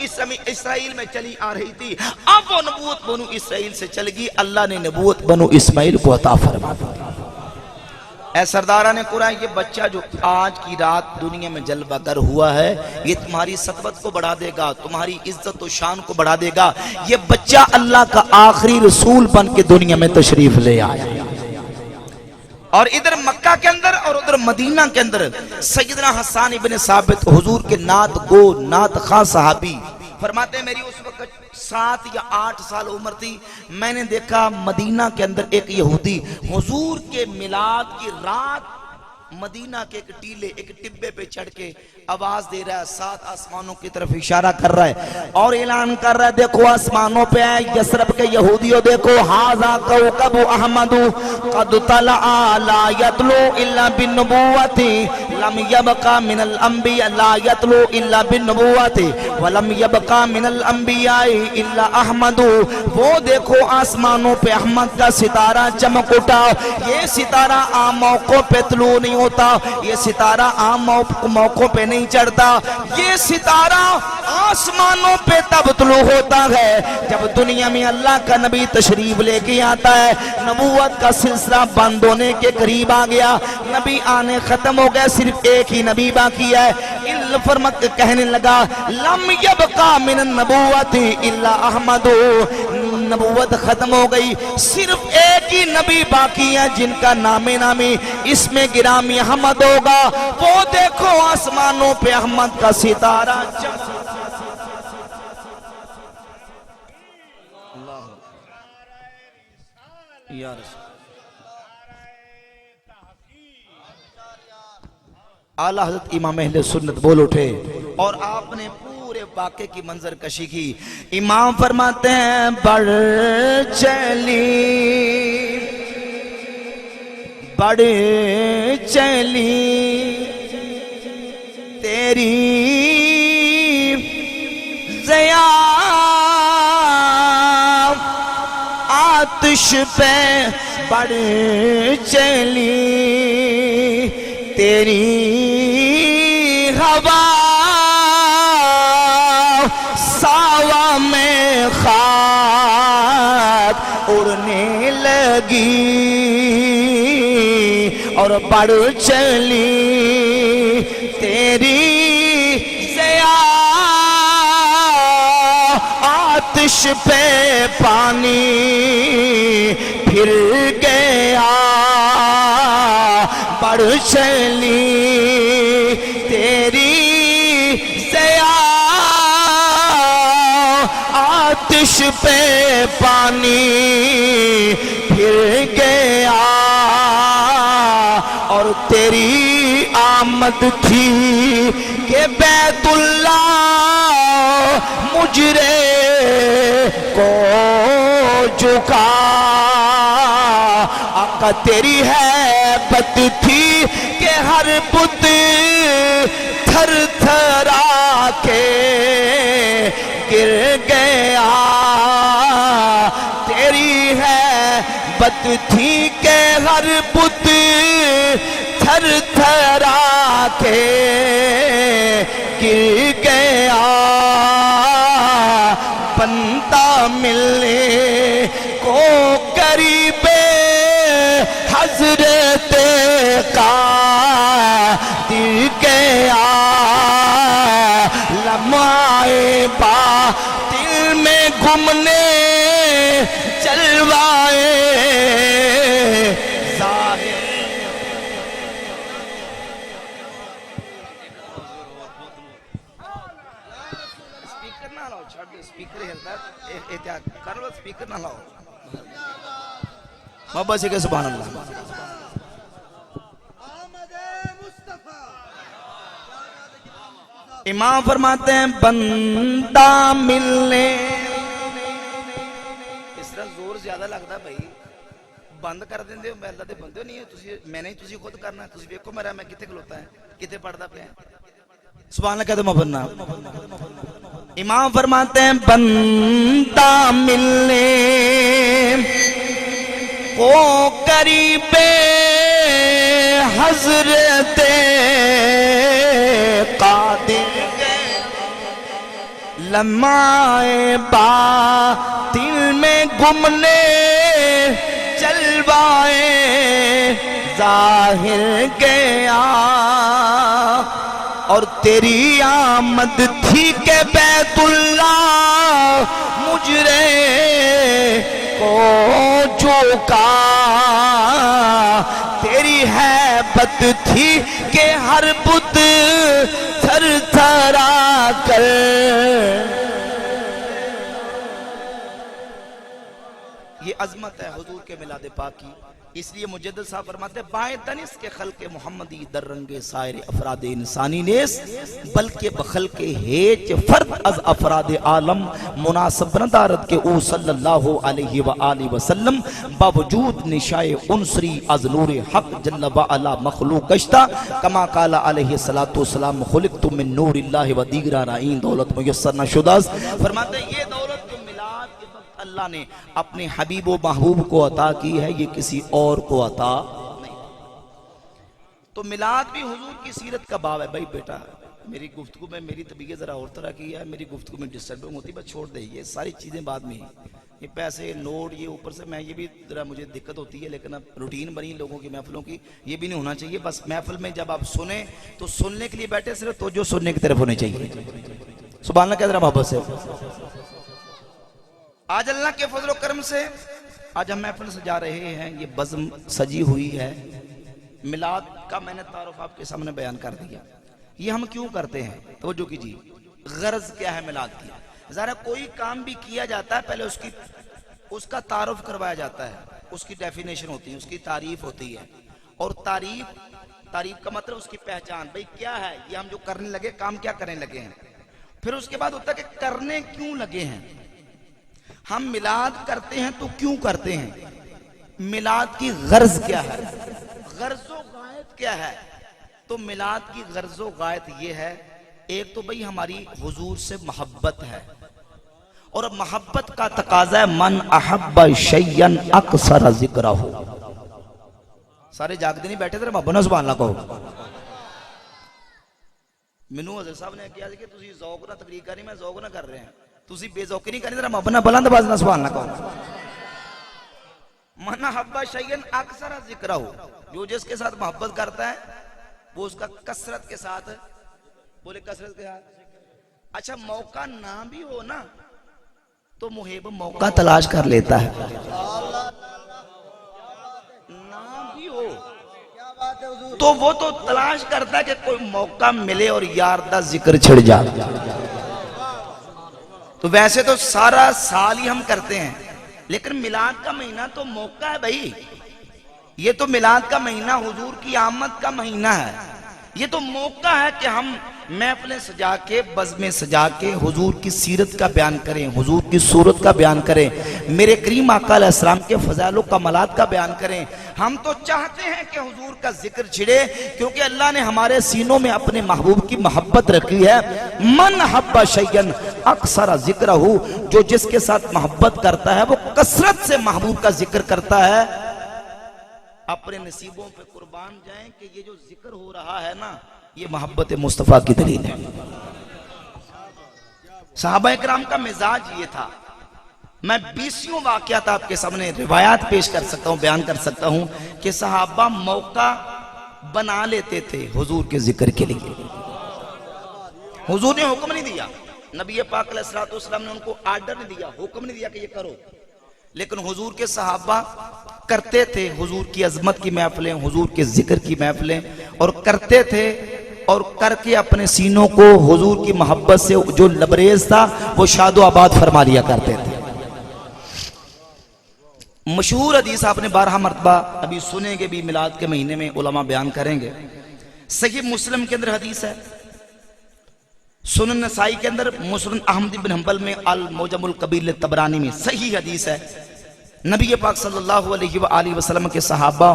اسرائیل میں چلی آ رہی تھی اب وہ نبوت بنو اسرائیل سے چل گئی، اللہ نے نبوت بنو اسماعیل کو عطا فرما دی۔ اے سرداران قریش، یہ بچہ جو آج کی رات دنیا میں جلوہ گر ہوا ہے، یہ تمہاری سطوت کو بڑھا دے گا، تمہاری عزت و شان کو بڑھا دے گا۔ یہ بچہ اللہ کا آخری رسول بن کے دنیا میں تشریف لے آیا۔ اور ادھر مکہ کے اندر اور ادھر مدینہ کے اندر سیدنا حسان ابن ثابت حضور کے نعت گو نعت خواں صحابی فرماتے ہیں، میری اس وقت 7 یا 8 سال عمر تھی، میں نے دیکھا مدینہ کے اندر ایک یہودی حضور کے میلاد کی رات مدینہ کے ایک ٹیلے ایک ٹبے پہ چڑھ کے آواز دے رہا ہے، 7 آسمانوں کی طرف اشارہ کر رہا ہے اور اعلان کر رہا ہے، دیکھو آسمانوں پہ ہے یثرب کے یہودیوں، دیکھو ھذا کوكب احمد قد طلع لا يطلع الا بالنبوۃ ولم يبقى من الانبیاء لا يتلو الا بالنبوات ولم يبقى من الانبیاء الا احمد. وہ دیکھو آسمانوں پہ احمد کا ستارہ چمک اٹھا. یہ ستارہ عام موقعوں پہ طلوع نہیں ہوتا, یہ ستارہ عام موقعوں پہ نہیں چڑھتا. یہ ستارہ آسمانوں پہ تب طلوع ہوتا ہے جب دنیا میں اللہ کا نبی تشریف لے کے آتا ہے. نبوت کا سلسلہ بند ہونے کے قریب آ گیا, نبی آنے ختم ہو گیا, صرف ایک ہی نبی باقی ہے. فرمت کہنے لگا لم یبقى من النبوت الا احمد. نبوت ختم ہو گئی, صرف ایک ہی نبی باقی ہے جن کا نام نامی اس میں گرامی احمد ہوگا. وہ دیکھو آسمانوں پہ احمد کا ستارہ یا رسول اعلی حضرت امام اہل سنت بول اٹھے اور آپ نے پورے واقعے کی منظر کشی کی. امام فرماتے ہیں بڑھ چلی تیری ضیا آتش پہ, بڑھ چلی تیری ہوا ساوا میں خاک اڑنے لگی اور بڑھ چلی تیری ضیا آتش پہ پانی پھر گیا. بڑھ چلی تیری ضیا آتش پہ پانی پھر گیا اور تیری آمد تھی کہ بیت اللہ مجرے کو جھکا. آقا تیری ہیبت تھی کہ ہر بت تھر تھرا کے گر گیا. تیری ہیبت تھی کہ ہر بت تھر تھرا کے گر گیا. بندہ ملنے کو قریب حضرت قادر گیا. لمحہ باطل میں گھومنے چلوائے ظاہر. سپیکر نہ لاؤ, چھوڑ دو سپیکر ہلتا ہے, احتیاط کر لو, سپیکر نہ لاؤ. محبت سے کہ سبحان اللہ. امام فرماتے ہیں بندہ ملنے, اس طرح زور زیادہ لگتا بھائی, بند کر دیں دے, میں اللہ دے بندے نہیں ہے, میں نہیں تسی خود کرنا ہے. تسی ویکھو میرا میں کتے کھلوتا ہے, کتے پڑھتا پہ سبحان اللہ کہتے محبتنا. امام فرماتے ہیں بندہ ملنے کو قریب حضرت قادر لمحہ باطل میں گھومنے چلوائے ظاہر گیا. اور تیری آمد تھی کہ بیت اللہ مجرے کو جھکا. تیری ہیبت تھی کہ ہر بت تھر تھرا کر. یہ عظمت ہے حضور کے میلاد پاک کی. اس لیے مجدد صاحب فرماتے ہیں بائیں تنس کے خلق محمدی در رنگ سائر افراد انسانی نیس بلکہ بخلق ہیچ فرد از افراد عالم مناسب ندارد کے او صلی اللہ علیہ وآلہ وسلم باوجود نشائے انصری از نور حق جل وعلا مخلوق گشتہ کما قال علیہ السلام خلقت من نور اللہ و دیگر رائین دولت میسر نہ شدہ. فرماتے ہیں یہ دولت جو میلاد کے وقت اللہ نے اپنے حبیب و محبوب کو عطا کی ہے یہ کسی اور کو عطا نہیں. تو میلاد بھی حضور کی سیرت کا باب ہے. بھائی بیٹا میری گفتگو میں میری طبیعت ذرا اور طرح کی ہے, میری گفتگو میں ڈسٹربنگ ہوتی ہے, بس چھوڑ دے, یہ ساری چیزیں بعد میں یہ پیسے نوٹ یہ اوپر سے میں یہ بھی ذرا مجھے دقت ہوتی ہے, لیکن اب روٹین بنی لوگوں کی محفلوں کی, یہ بھی نہیں ہونا چاہیے. بس محفل میں جب آپ سنیں تو سننے کے لیے بیٹھے, صرف توجہ سننے کی طرف ہونی چاہیے. سبحان اللہ کہہ ذرا محبت سے. آج اللہ کے فضل و کرم سے آج ہم محفل سجا رہے ہیں, یہ بزم سجی ہوئی ہے. میلاد کا میں نے تعارف آپ کے سامنے بیان کر دیا. یہ ہم کیوں کرتے ہیں توجہ کیجیے, غرض کیا ہے میلاد کی. ذرا کوئی کام بھی کیا جاتا ہے پہلے اس کا تعارف کروایا جاتا ہے, اس کی ڈیفینیشن ہوتی ہے, اس کی تعریف ہوتی ہے. اور تعریف کا مطلب اس کی پہچان, بھئی کیا ہے یہ ہم جو کرنے لگے, کام کیا کرنے لگے ہیں. پھر اس کے بعد ہوتا ہے کہ کرنے کیوں لگے ہیں. ہم میلاد کرتے ہیں تو کیوں کرتے ہیں, میلاد کی غرض کیا ہے, غرض و غایت کیا ہے. تو میلاد کی غرض و غایت یہ ہے, ایک تو بھئی ہماری حضور سے محبت ہے, اور محبت کا تقاضا ہے من احب شیئا اکثر ذکرہ. سارے جاگتے نہیں بیٹھے تھے محبت سبحان اللہ کہو. منو حضرت صاحب نے کیا کہ تسی ذوق نہ تقریر کرنی, میں ذوق نہ کر رہے ہیں, تسی بے ذوقی نہیں کرنی, ذرا محبت بلند باز نہ سبحان اللہ کہو. من احب شیئا اکثر ذکرہ, جو جس کے ساتھ محبت کرتا ہے وہ اس کا کثرت کے ساتھ, بولے کثرت کے ساتھ. اچھا موقع نہ بھی ہو نا تو محب موقع تلاش کر لیتا ہے, نہ بھی ہو تو وہ تو تلاش کرتا ہے کہ کوئی موقع ملے اور یار دا ذکر چھڑ جائے. تو ویسے تو سارا سال ہی ہم کرتے ہیں, لیکن میلاد کا مہینہ تو موقع ہے بھائی. یہ تو میلاد کا مہینہ حضور کی آمد کا مہینہ ہے, یہ تو موقع ہے کہ ہم محفلیں سجا کے, بزمیں سجا کے حضور کی سیرت کا بیان کریں, حضور کی صورت کا بیان کریں, میرے کریم آقا علیہ السلام کے فضائل و کمالات کا بیان کریں. ہم تو چاہتے ہیں کہ حضور کا ذکر چھڑے, کیونکہ اللہ نے ہمارے سینوں میں اپنے محبوب کی محبت رکھی ہے. من حب شیئا اکثر ذکرہ, جو جس کے ساتھ محبت کرتا ہے وہ کثرت سے محبوب کا ذکر کرتا ہے. اپنے نصیبوں پہ قربان جائیں کہ یہ جو ذکر ہو رہا ہے نا یہ محبت مصطفیٰ کی دلیل ہے. صحابہ اکرام کا مزاج یہ تھا. میں 20 واقعات آپ کے سامنے روایات پیش کر سکتا ہوں, بیان کر سکتا ہوں کہ صحابہ موقع بنا لیتے تھے حضور کے ذکر کے لیے. حضور نے حکم نہیں دیا, نبی پاک علیہ السلام نے ان کو آرڈر نہیں دیا, حکم نہیں دیا کہ یہ کرو, لیکن حضور کے صحابہ کرتے تھے حضور کی عظمت کی محفلیں, حضور کے ذکر کی محفلیں, اور کرتے تھے اور کر کے اپنے سینوں کو حضور کی محبت سے جو لبریز تھا وہ شاد و آباد فرما لیا کرتے تھے. مشہور حدیث آپ نے 12 مرتبہ ابھی سنیں گے بھی, میلاد کے مہینے میں علماء بیان کریں گے. صحیح مسلم کے اندر حدیث ہے, سنن نسائی کے اندر, مسند احمد بن حنبل میں, المعجم الکبیر طبرانی میں صحیح حدیث ہے. نبی پاک صلی اللہ علیہ وآلہ وسلم کے صحابہ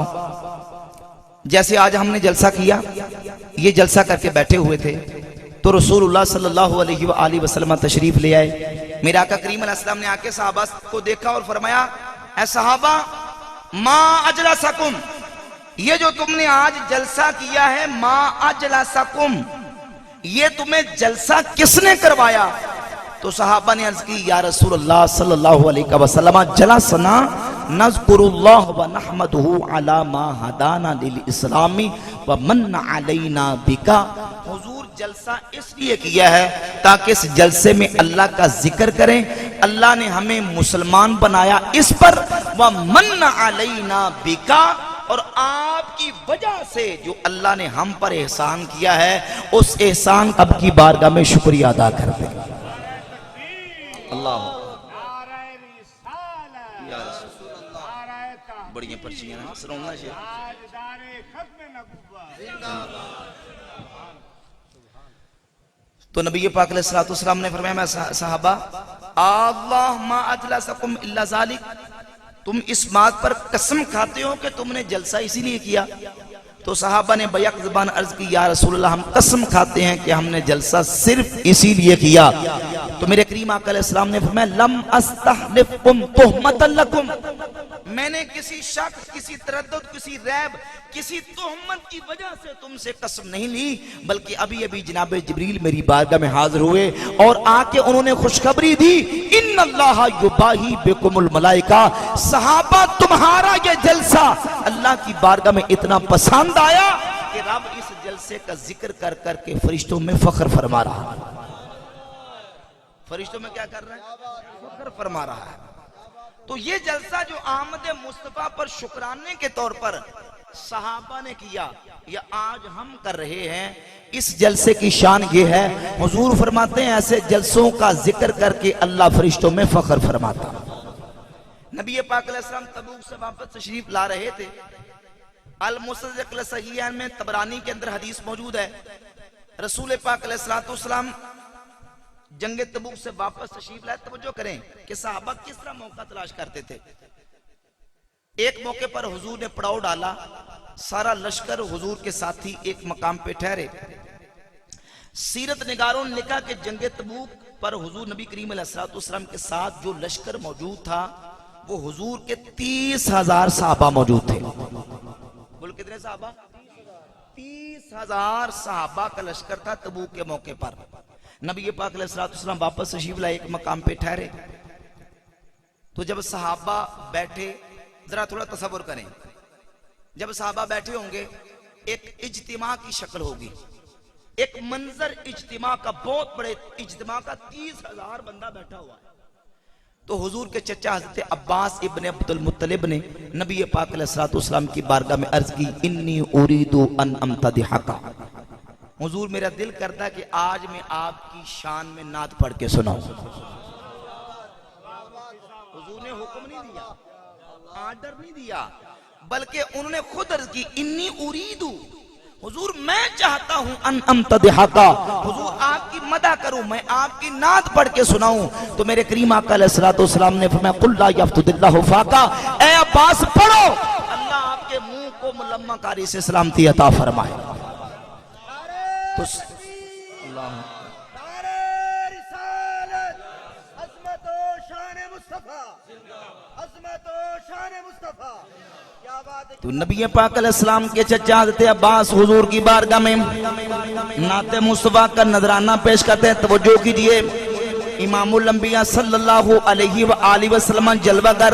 جیسے آج ہم نے جلسہ کیا, یہ جلسہ کر کے بیٹھے ہوئے تھے, تو رسول اللہ صلی اللہ علیہ وآلہ وسلم تشریف لے آئے. میرا آقا کریم علیہ السلام نے آ کے صحابہ کو دیکھا اور فرمایا, اے صحابہ ما اجلسکم, یہ جو تم نے آج جلسہ کیا ہے, ما اجلسکم, یہ تمہیں جلسہ کس نے کروایا. تو صحابہ نے عرض کی, یا رسول اللہ صلی اللہ علیہ وسلم جلسنا نذکر اللہ ونحمدہ علی ما ہدانا للاسلام ومن علینا بکا. حضور جلسہ اس لیے کیا ہے تاکہ اس جلسے میں اللہ کا ذکر کریں, اللہ نے ہمیں مسلمان بنایا اس پر, ومن علینا بکا, اور آپ کی وجہ سے جو اللہ نے ہم پر احسان کیا ہے اس احسان اب کی بارگاہ میں شکریہ ادا کر دیں. اللہ بڑی پرچیاں سنونا شیخ تاجدار ختم نبوت. تو نبی پاک علیہ السلام نے فرمایا میں صحابہ اللہ ما اجلسکم الا ذالک، تم اس بات پر قسم کھاتے ہو کہ تم نے جلسہ اسی لیے کیا؟ تو صحابہ نے بیک زبان عرض کی یا رسول اللہ ہم قسم کھاتے ہیں کہ ہم نے جلسہ صرف اسی لیے کیا. تو میرے کریم آقا علیہ السلام نے فرمایا لم استحلفکم تہمتا لکم، میں نے کسی شک، کسی تردد، کسی ریب، کسی تہمت کی وجہ سے تم سے قسم نہیں لی، بلکہ ابھی ابھی جناب جبریل میری بارگاہ میں حاضر ہوئے اور آ کے انہوں نے خوشخبری دی ان اللہ یباہی بکم الملائکہ، صحابہ تمہارا یہ جلسہ اللہ کی بارگاہ میں اتنا پسند آیا کہ رب اس جلسے کا ذکر کر کر کے فرشتوں میں فخر فرما رہا ہے. فرشتوں میں کیا کر رہا ہے؟ فخر فرما رہا ہے. تو یہ جلسہ جو آمد مصطفیٰ پر شکرانے کے طور پر صحابہ نے کیا یا آج ہم کر رہے ہیں، اس جلسے کی شان یہ ہے، حضور فرماتے ہیں ایسے جلسوں کا ذکر کر کے اللہ فرشتوں میں فخر فرماتا. نبی پاک علیہ السلام تبوک سے واپس تشریف لا رہے تھے. المصدق لصحیحین میں طبرانی کے اندر حدیث موجود ہے، رسول پاک علیہ السلام جنگ تبوک سے واپس تشریف لائے. توجہ کریں کہ صحابہ کس طرح موقع تلاش کرتے تھے. ایک موقع پر حضور نے پڑاؤ ڈالا، سارا لشکر حضور کے ساتھی ایک مقام پہ ٹھہرے. سیرت نگاروں نے لکھا کہ جنگ تبوک پر حضور نبی کریم علیہ السلام کے ساتھ جو لشکر موجود تھا وہ حضور کے 30,000 صحابہ موجود تھے. بول کتنے صحابہ؟ 30,000 صحابہ کا لشکر تھا تبوک کے موقع پر. نبی پاک علیہ السلام واپس تشریف لائے، ایک مقام پہ ٹھہرے. تو جب صحابہ بیٹھے، ذرا تھوڑا تصور کریں، جب صحابہ بیٹھے ہوں گے ایک اجتماع کی شکل ہوگی، ایک منظر اجتماع کا، بہت بڑے اجتماع کا، 30,000 بندہ بیٹھا ہوا ہے. تو حضور کے چچا حضرت عباس ابن عبد المطلب نے نبی پاک علیہ السلام کی بارگاہ میں عرض کی انی اريد ان امتدحک، حضور میرا دل کرتا ہے کہ آج میں آپ کی شان میں نعت پڑھ کے سناؤں. حضور نے حکم نہیں دیا، آرڈر نہیں دیا، بلکہ انہوں نے خود عرض کی انی اريد، حضور میں چاہتا ہوں ان امتدحک، حضور آپ کی مدح کروں، میں آپ کی نعت پڑھ کے سناؤں. تو میرے کریم آقا علیہ السلام نے فرمایا قل لا یفتد اللہ فاکا، اے عباس پڑھو اللہ آپ کے منہ کو ملمع کاری سے سلامتی عطا فرمائے. تو اللہ تو نبی پاک علیہ السلام کے چچا حضرت عباس حضور کی بارگاہ میں نعت مصطفیٰ کا نذرانہ پیش کرتے ہیں. توجہ کیجئے، امام الانبیاء صلی اللہ علیہ وآلہ وسلم جلوہ گر.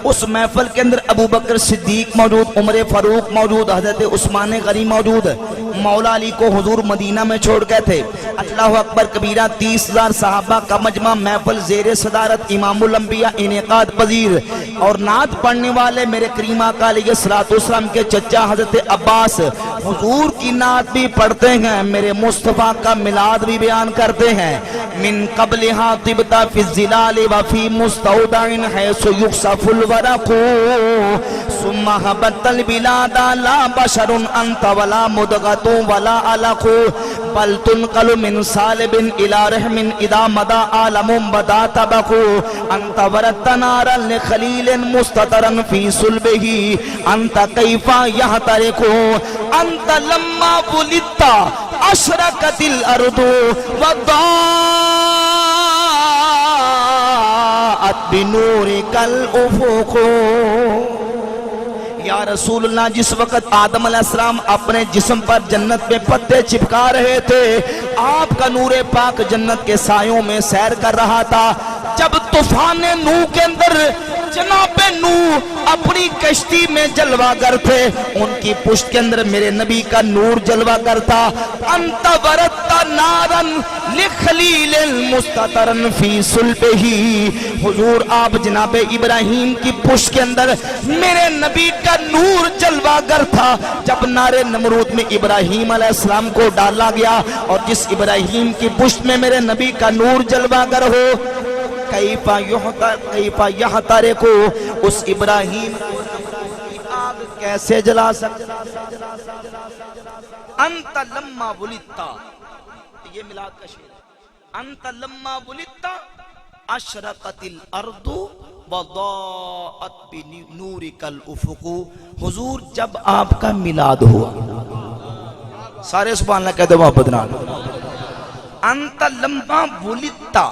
اس محفل کے اندر ابو بکر صدیق موجود، عمر فاروق موجود، حضرت عثمان غنی موجود. مولا علی کو حضور مدینہ میں چھوڑ گئے تھے. اللہ اکبر کبیرہ، 30,000 صحابہ کا مجمع، محفل زیر صدارت امام الانبیاء انعقاد پذیر، اور نعت پڑھنے والے میرے کریم آقا علیہ السلام کے چچا حضرت عباس حضور کی نعت بھی پڑھتے ہیں، میرے مصطفیٰ کا میلاد بھی بیان کرتے ہیں. من قبلها طبت فی الظلال وفی مستودع حیث یخصف الورق ثم هبت البلاد لا بشر انت ولا مدغت ولا علق بل تنقل من صالب الى رحم اذا مدى عالم بدا طبق انت وردت نارا لخلیل مستترا فی صلبه انت کیف یحترق انت لما ولدت اشرقت الارض بنورک الافق. یا رسول اللہ، جس وقت آدم علیہ السلام اپنے جسم پر جنت میں پتے چپکا رہے تھے، آپ کا نور پاک جنت کے سایوں میں سیر کر رہا تھا. جب طوفان نوح کے اندر جناب نوح اپنی کشتی میں جلوہ گر تھے، ان کی پشت کے اندر میرے نبی کا نور جلوہ گر تھا. انت وردت نارا لخلیل مستترا فی صلبہ، حضور آپ جناب ابراہیم کی پشت کے اندر میرے نبی کا نور جلوہ گر تھا. جب نارے نمرود میں ابراہیم علیہ السلام کو ڈالا گیا، اور جس ابراہیم کی پشت میں میرے نبی کا نور جلوہ گر ہو، کیفا یحترق، اس ابراہیم کیسے جلا سکتا؟ انت لما ولدتا، یہ میلاد کا شعر ہے، انت لما ولدتا اشرقت الارض وضاءت بنورک الافق، حضور جب آپ کا میلاد ہوا، سارے سبحان اللہ کہہ دو محبت نال، انت لما ولدتا،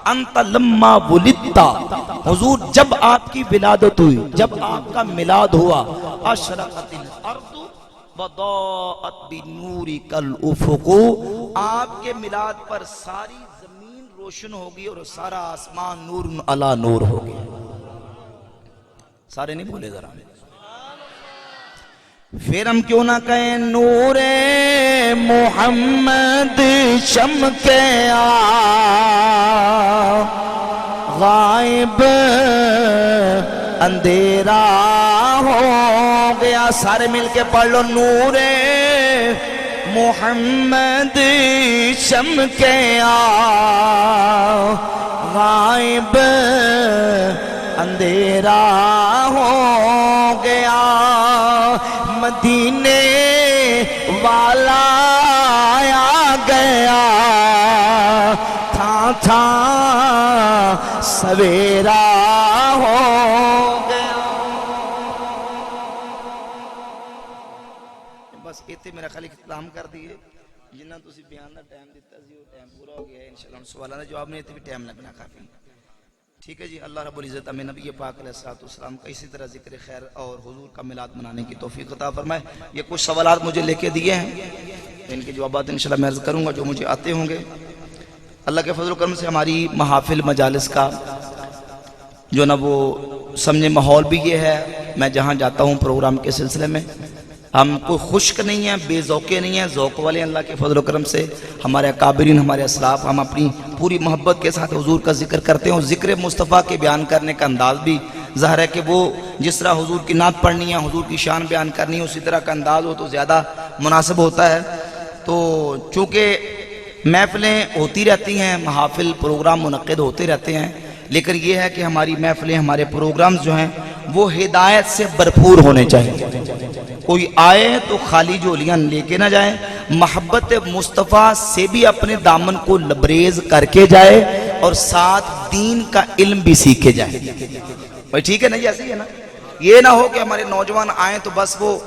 انت لما ولدتا، حضور جب آپ کی ولادت ہوئی، جب آپ کا میلاد ہوا، اشرقت الارض وضاءت بنورک الافق، آپ کے میلاد پر ساری زمین روشن ہوگی اور سارا آسمان نور علی نور ہوگی۔ سارے نہیں بولے ذرا، پھر ہم کیوں نہ کہیں نور محمد چمکے غائب اندھیرا ہو گیا، سارے مل کے پڑھ لو، نور محمد چمکے غائب اندھیرا ہو گیا، مدینے والا آیا گیا، تھا تھا سویرا ہو گیا۔ بس اتنے میرا خالی اختتام کر دیئے، جنہاں تسی بیان دا ٹائم دیتا سی وہ ٹائم پورا ہو گیا ہے، انشاءاللہ سوالہ دا جواب نہیں اتنے بھی ٹائم لگنا کافی، ٹھیک ہے جی۔ اللہ رب العزت ہمیں نبی پاک علیہ السلام کا اسی طرح ذکر خیر اور حضور کا میلاد منانے کی توفیق عطا فرمائے۔ یہ کچھ سوالات مجھے لے کے دیے ہیں، ان کے جوابات انشاءاللہ میں عرض کروں گا جو مجھے آتے ہوں گے۔ اللہ کے فضل و کرم سے ہماری محافل مجالس کا جو نا وہ سمجھے ماحول بھی یہ ہے، میں جہاں جاتا ہوں پروگرام کے سلسلے میں، ہم کوئی خشک نہیں ہیں، بے ذوقے نہیں ہیں، ذوق والے اللہ کے فضل و کرم سے، ہمارے اکابرین، ہمارے اسلاف، ہم اپنی پوری محبت کے ساتھ حضور کا ذکر کرتے ہیں، اور ذکر مصطفیٰ کے بیان کرنے کا انداز بھی ظاہر ہے کہ وہ جس طرح حضور کی نعت پڑھنی ہے، حضور کی شان بیان کرنی ہے، اسی طرح کا انداز ہو تو زیادہ مناسب ہوتا ہے۔ تو چونکہ محفلیں ہوتی رہتی ہیں، محافل پروگرام منعقد ہوتے رہتے ہیں، لیکن یہ ہے کہ ہماری محفلیں، ہمارے پروگرامز جو ہیں وہ ہدایت سے بھرپور ہونے چاہیے۔ کوئی آئے تو خالی جھولیاں لے کے نہ جائے، محبت مصطفیٰ سے بھی اپنے دامن کو لبریز کر کے جائے، اور ساتھ دین کا علم بھی سیکھے جائے۔ بھائی ٹھیک ہے نا، یہ ایسے ہی ہے نا، یہ نہ ہو کہ ہمارے نوجوان آئیں تو بس وہ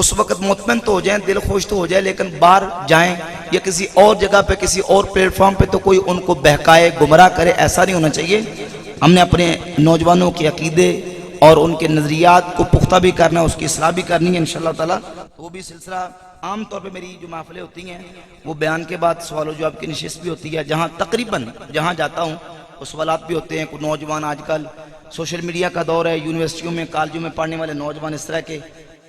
اس وقت مطمئن تو ہو جائیں، دل خوش تو ہو جائے، لیکن باہر جائیں یا کسی اور جگہ پہ، کسی اور پلیٹ فارم پہ تو کوئی ان کو بہکائے، گمراہ کرے، ایسا نہیں ہونا چاہیے۔ ہم نے اپنے نوجوانوں کے عقیدے اور ان کے نظریات کو پختہ بھی کرنا ہے، اس کی اصلاح بھی کرنی ہے انشاءاللہ تعالی۔ وہ بھی سلسلہ عام طور پہ میری جو محفلیں ہوتی ہیں وہ بیان کے بعد سوال و جواب کی نشست بھی ہوتی ہے، جہاں تقریباً جہاں جاتا ہوں وہ سوالات بھی ہوتے ہیں۔ کچھ نوجوان آج کل سوشل میڈیا کا دور ہے، یونیورسٹیوں میں، کالجوں میں پڑھنے والے نوجوان اس طرح کے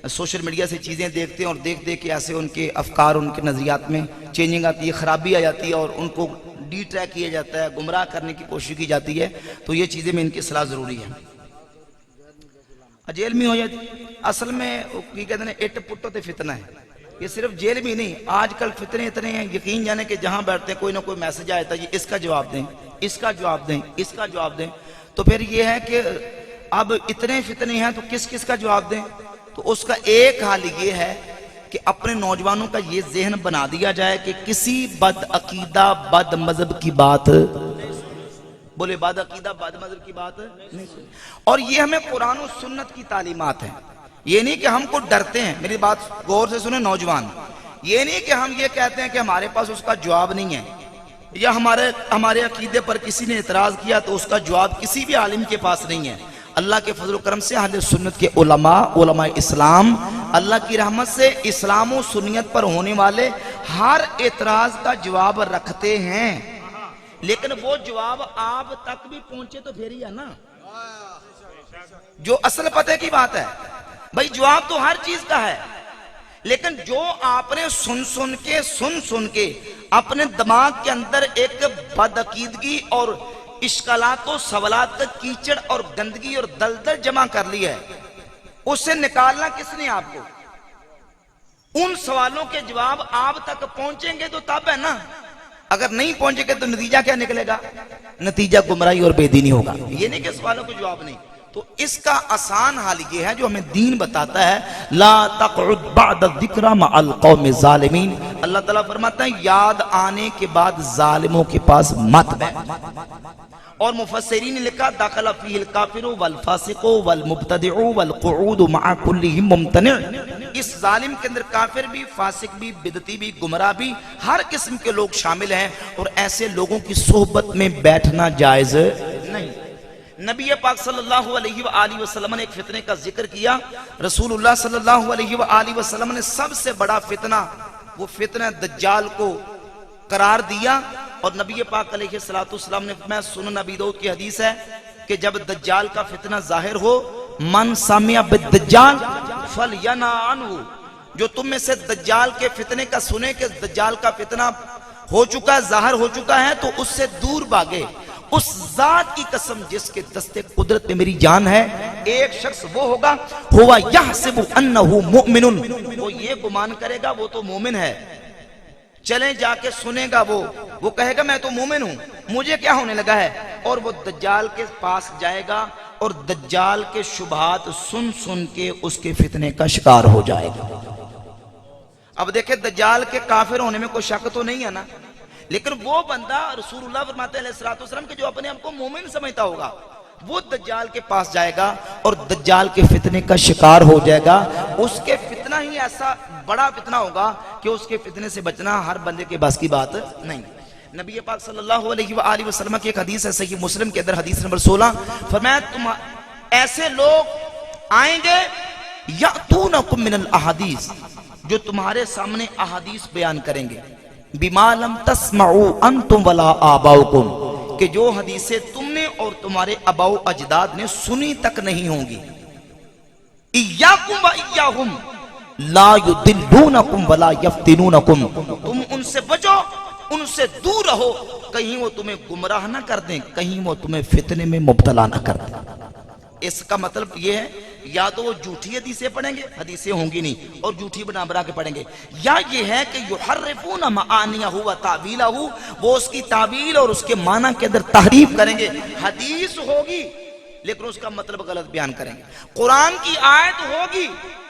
سوشل میڈیا سے چیزیں دیکھتے ہیں، اور دیکھ دیکھ کے ایسے ان کے افکار، ان کے نظریات میں چینجنگ آتی ہے، خرابی آ جاتی ہے، اور ان کو ڈی ٹریک کیا جاتا ہے، گمراہ کرنے کی کوشش کی جاتی ہے۔ تو یہ چیزیں میں ان کی اصلاح ضروری ہے۔ جیل میں ہو جاتی، اصل میں یہ کہتے ہیں اٹ پٹو تے فتنہ ہے، یہ صرف جیل میں نہیں، آج کل فتنے اتنے ہیں، یقین جانے کہ جہاں بیٹھتے ہیں کوئی نہ کوئی میسج آتا ہے جی اس کا جواب دیں، اس کا جواب دیں، اس کا جواب دیں۔ تو پھر یہ ہے کہ اب اتنے فتنے ہیں تو کس کس کا جواب دیں؟ تو اس کا ایک حل یہ ہے کہ اپنے نوجوانوں کا یہ ذہن بنا دیا جائے کہ کسی بد عقیدہ، بد مذہب کی بات، بولے بد عقیدہ، بد مذہب کی بات نہیں سنی۔ اور یہ ہمیں قرآن و سنت کی تعلیمات ہیں، یہ نہیں کہ ہم کو ڈرتے ہیں، میری بات غور سے سنیں نوجوان، یہ نہیں کہ ہم یہ کہتے ہیں کہ ہمارے پاس اس کا جواب نہیں ہے، یا ہمارے عقیدے پر کسی نے اعتراض کیا تو اس کا جواب کسی بھی عالم کے پاس نہیں ہے۔ اللہ کے فضل و کرم سے اہل سنت کے علماء اسلام اللہ کی رحمت سے اسلام و سنیت پر ہونے والے ہر اعتراض کا جواب رکھتے ہیں، لیکن وہ جواب آپ تک بھی پہنچے تو پھر ہی ہے نا، جو اصل پتہ کی بات ہے۔ بھائی جواب تو ہر چیز کا ہے، لیکن جو آپ نے سن کے اپنے دماغ کے اندر ایک بدعقیدگی اور اشکالات و سوالات کا کیچڑ اور گندگی اور دلدل جمع کر لی ہے، اس سے نکالنا کس نے آپ کو؟ ان سوالوں کے جواب آپ تک پہنچیں گے تو تب ہے نا، اگر نہیں پہنچے گے تو نتیجہ کیا نکلے گا؟ نتیجہ گمراہی اور بے دینی ہوگا۔ یہ نہیں کہ سوالوں کو جواب نہیں، تو اس کا آسان حال یہ ہے جو ہمیں دین بتاتا ہے، لا تقعد بعد الذکر مع القوم الظالمین، اللہ تعالیٰ فرماتا ہے یاد آنے کے بعد ظالموں کے پاس مت بیٹھ۔ اور مفسرین نے لکھا داخل فیہ الکافر والفاسق والمبتدع والقعود مع کلہم ممتنع، اس ظالم کے اندر کافر بھی، فاسق بھی، بدعتی بھی، گمراہ بھی، ہر قسم کے لوگ شامل ہیں، اور ایسے لوگوں کی صحبت میں بیٹھنا جائز نہیں۔ نبی پاک صلی اللہ علیہ وآلہ وسلم نے ایک فتنے کا ذکر کیا، رسول اللہ صلی اللہ علیہ وآلہ وسلم نے سب سے بڑا فتنہ، وہ فتنہ دجال کو قرار دیا، اور نبی پاک علیہ السلام نے فرمایا، سنن ابی داؤد کی حدیث ہے کہ جب دجال کا فتنہ ظاہر ہو، من سمع بالدجال فلینہ عنہ، جو تم میں سے دجال کے فتنے کا سنے کہ دجال کا فتنہ ہو چکا ہے، ظاہر ہو چکا ہے، تو اس سے دور بھاگے۔ اس ذات کی قسم جس کے دستے قدرت میں میری جان ہے، ایک شخص وہ ہوگا ہوا یحسب انہ مؤمن، وہ یہ گمان کرے گا وہ تو مومن ہے، چلیں جا کے سنے گا، وہ کہے گا میں تو مومن ہوں، مجھے کیا ہونے لگا ہے، اور وہ دجال کے پاس جائے گا اور دجال کے شبہات سن سن کے اس کے فتنے کا شکار ہو جائے گا۔ اب دیکھیں دجال کے کافر ہونے میں کوئی شک تو نہیں ہے نا، لیکن وہ بندہ رسول اللہ فرماتے ہیں علیہ السلام کہ جو اپنے آپ کو مومن سمجھتا ہوگا، وہ دجال کے پاس جائے گا اور دجال کے فتنے کا شکار ہو جائے گا۔ اس کے فتنہ ہی ایسا بڑا فتنہ ہوگا کہ اس کے فتنے سے بچنا ہر بندے کے بس کی بات نہیں۔ نبی پاک صلی اللہ علیہ وآلہ وسلم کی ایک حدیث ہے صحیح مسلم کے اندر حدیث نمبر 16، فرمایا تم ایسے لوگ آئیں گے یأتونکم من الاحادیث، جو تمہارے سامنے احادیث بیان کریں گے، بما لم تسمعوا انتم ولا آباؤکم، کہ جو حدیثیں تم نے اور تمہارے اباء و اجداد نے سنی تک نہیں ہوں گی۔ ایاکم و ایاہم لا یدلونکم ولا یفتنونکم، تم ان سے بچو، ان سے دور رہو، کہیں وہ تمہیں گمراہ نہ کر دیں، کہیں وہ تمہیں فتنے میں مبتلا نہ کر دیں۔ اس کا مطلب یہ ہے یا تو وہ جھوٹی حدیثیں پڑھیں گے، حدیثیں ہوں گی نہیں اور جھوٹی بنا بنا کے پڑھیں گے، یا یہ ہے کہ یحرفون معانیہ و تعویلہ، وہ اس کی تعویل اور اس کے معنی کے اندر تحریف کریں گے، حدیث ہوگی لیکن اس کا مطلب غلط بیان کریں گے، قرآن کی آیت ہوگی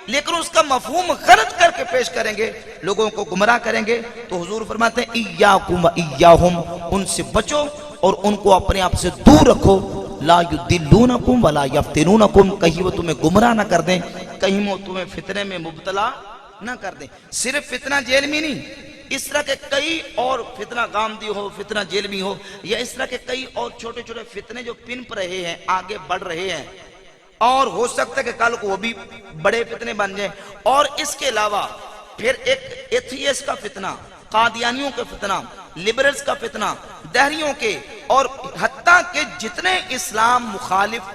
لیکن اس کا مفہوم غلط کر کے پیش کریں گے، لوگوں کو گمراہ کریں گے۔ تو حضور فرماتے ہیں ایاکم و ایاہم، ان سے بچو اور ان کو اپنے آپ سے دور رکھو، لا یدلونکم ولا یفتنونکم، کہیں وہ تمہیں گمراہ نہ کر دیں، کہیں وہ تمہیں فتنے میں مبتلا نہ کر دیں۔ صرف فتنہ جیل میں نہیں، اس طرح کے کئی اور فتنہ غامدی ہو، فتنہ جیل میں ہو، یا اس طرح کے کئی اور چھوٹے چھوٹے فتنے جو پنپ رہے ہیں، آگے بڑھ رہے ہیں، اور ہو سکتا ہے کہ کل کو وہ بھی بڑے فتنے بن جائیں۔ اور اس کے علاوہ پھر ایک ایتھیس کا فتنہ، قادیانیوں کا فتنہ، لبرلز کا فتنہ، دہریوں کے، اور حتیٰ کہ جتنے اسلام مخالف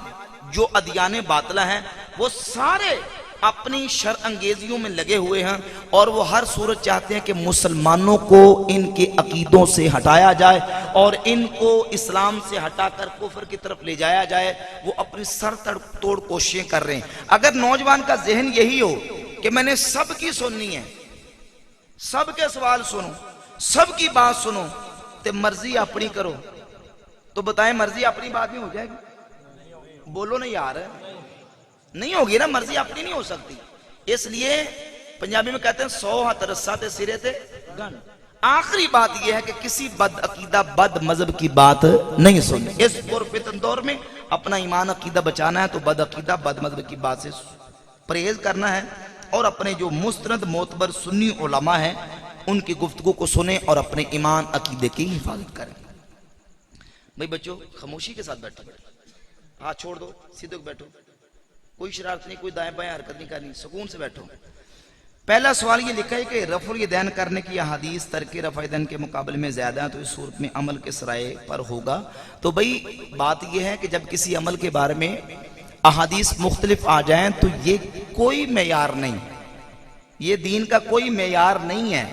جو ادیان باطلہ ہیں وہ سارے اپنی شر انگیزیوں میں لگے ہوئے ہیں، اور وہ ہر صورت چاہتے ہیں کہ مسلمانوں کو ان کے عقیدوں سے ہٹایا جائے اور ان کو اسلام سے ہٹا کر کفر کی طرف لے جایا جائے، وہ اپنی سر توڑ کوششیں کر رہے ہیں۔ اگر نوجوان کا ذہن یہی ہو کہ میں نے سب کی سننی ہے، سب کے سوال سنو، سب کی بات سنو، تو مرضی اپنی کرو، تو بتائیں مرضی اپنی بات میں ہو جائے گی؟ بولو نہیں یار، نہیں ہوگی نا، مرضی اپنی نہیں ہو سکتی۔ اس لیے پنجابی میں کہتے ہیں 100 ہاتھ رسا تے سرے تے گن۔ آخری بات یہ ہے کہ کسی بد عقیدہ بد مذہب کی بات نہیں سننی۔ اس پرفتن دور میں اپنا ایمان عقیدہ بچانا ہے تو بد عقیدہ بد مذہب کی بات سے پرہیز کرنا ہے، اور اپنے جو مستند معتبر سنی علماء ہیں ان کی گفتگو کو سنیں اور اپنے ایمان عقیدے کی حفاظت کریں۔ بھئی بچوں خاموشی کے ساتھ بیٹھو، ہاتھ چھوڑ دو، سیدھے بیٹھو، کوئی شرارت نہیں، کوئی دائیں بائیں حرکت نہیں کرنی، سکون سے بیٹھو۔ پہلا سوال یہ لکھا ہے کہ رفع الیدین کرنے کی احادیث ترک رفع الیدین کے مقابلے میں زیادہ ہیں، تو اس صورت میں عمل کے سرائے پر ہوگا؟ تو بھئی بات یہ ہے کہ جب کسی عمل کے بارے میں احادیث مختلف آ جائیں تو یہ کوئی معیار نہیں، یہ دین کا کوئی معیار نہیں ہے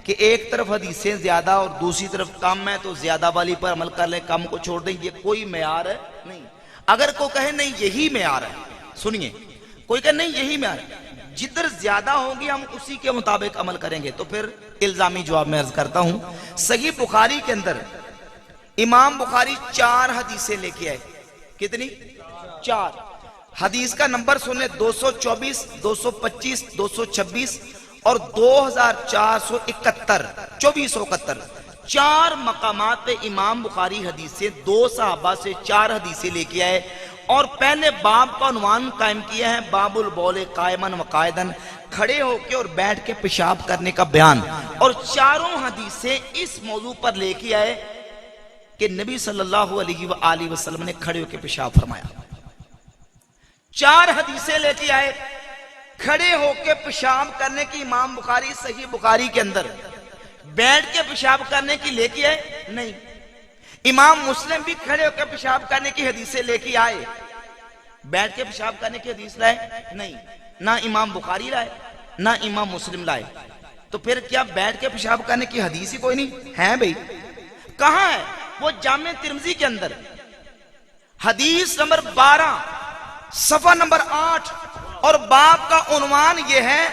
کہ ایک طرف حدیثیں زیادہ اور دوسری طرف کم ہے تو زیادہ والی پر عمل کر لیں، کم کو چھوڑ دیں، یہ کوئی معیار نہیں۔ اگر کوئی کہے نہیں یہی معیار ہے، سنیے، کوئی کہے نہیں یہی معیار ہے، جدھر زیادہ ہوگی ہم اسی کے مطابق عمل کریں گے، تو پھر الزامی جواب میں عرض کرتا ہوں۔ صحیح بخاری کے اندر امام بخاری 4 حدیثیں لے کے آئے، کتنی؟ 4۔ حدیث کا نمبر سنیں 224 225 226 اور 2471 2471 چار مقامات پہ امام بخاری حدیث سے 2 صحابہ سے 4 حدیثیں لے کے آئے اور پہلے باب کا عنوان قائم کیا ہے باب البول قائمن و قائدن، کھڑے ہو کے اور بیٹھ کے پیشاب کرنے کا بیان، اور چاروں حدیثیں اس موضوع پر لے کے آئے کہ نبی صلی اللہ علیہ وآلہ وسلم نے کھڑے ہو کے پیشاب فرمایا۔ 4 حدیثیں لے کے آئے کھڑے ہو کے پیشاب کرنے کی امام بخاری صحیح بخاری کے اندر، بیٹھ کے پیشاب کرنے کی لے کے آئے نہیں۔ امام مسلم بھی کھڑے ہو کے پیشاب کرنے کی حدیثیں لے کے آئے، بیٹھ کے پیشاب کرنے کی حدیث لائے نہیں۔ نہ امام بخاری لائے نہ امام مسلم لائے، تو پھر کیا بیٹھ کے پیشاب کرنے کی حدیث ہی کوئی نہیں ہے؟ بھئی کہاں ہے؟ وہ جامع ترمذی کے اندر حدیث نمبر 12 صفحہ نمبر 8 اور باب کا عنوان یہ ہے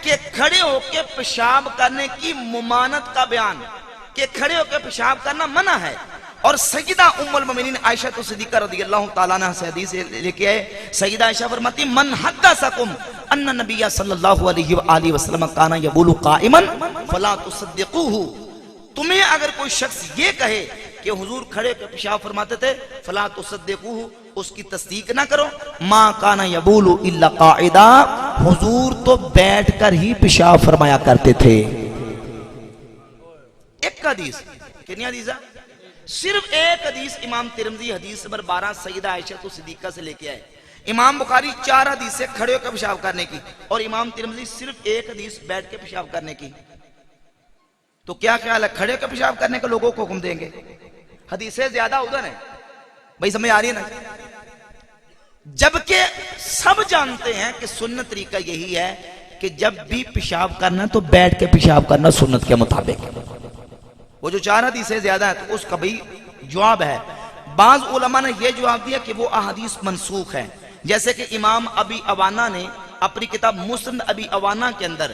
کہ کھڑے ہو کے پیشاب کرنے کی ممانعت کا بیان، کہ کھڑے ہو کے پیشاب کرنا منع ہے۔ اور سیدہ ام المومنین عائشہ صدیقہ رضی اللہ تعالیٰ عنہ سے حدیث لے کے آئے، سیدہ عائشہ فرماتی من حدثکم ان نبی صلی اللہ علیہ وآلہ وسلم کانا یبول قائما فلا تصدقوہ، تمہیں اگر کوئی شخص یہ کہے کہ حضور کھڑے ہو کے پیشاب فرماتے تھے فلا تصدقوہ، اس کی تصدیق نہ کرو۔ ما کانا یبول الا قاعدا، حضور تو بیٹھ کر ہی پیشاب فرمایا کرتے تھے۔ ایک حدیث، کتنی حدیث ہے؟ صرف ایک حدیث امام ترمذی حدیث نمبر 12 سیدہ عائشہ صدیقہ سے لے کے آئے، امام بخاری 4 حدیث سے کھڑے ہو کے پیشاب کرنے کی، اور امام ترمذی صرف ایک حدیث بیٹھ کے پیشاب کرنے کی۔ تو کیا خیال ہے کھڑے ہو کے پیشاب کرنے کے لوگوں کو حکم دیں گے؟ حدیثیں زیادہ ادھر ہیں، بھائی سمجھ آ رہی ہے نا؟ جبکہ سب جانتے ہیں کہ سنت طریقہ یہی ہے کہ جب بھی پیشاب کرنا تو بیٹھ کے پیشاب کرنا سنت کے مطابق۔ وہ جو 4 حدیثیں زیادہ ہیں تو اس کا بھی جواب ہے۔ بعض علماء نے یہ جواب دیا کہ وہ احادیث منسوخ ہیں، جیسے کہ امام ابی عوانہ نے اپنی کتاب مسند ابی عوانہ کے اندر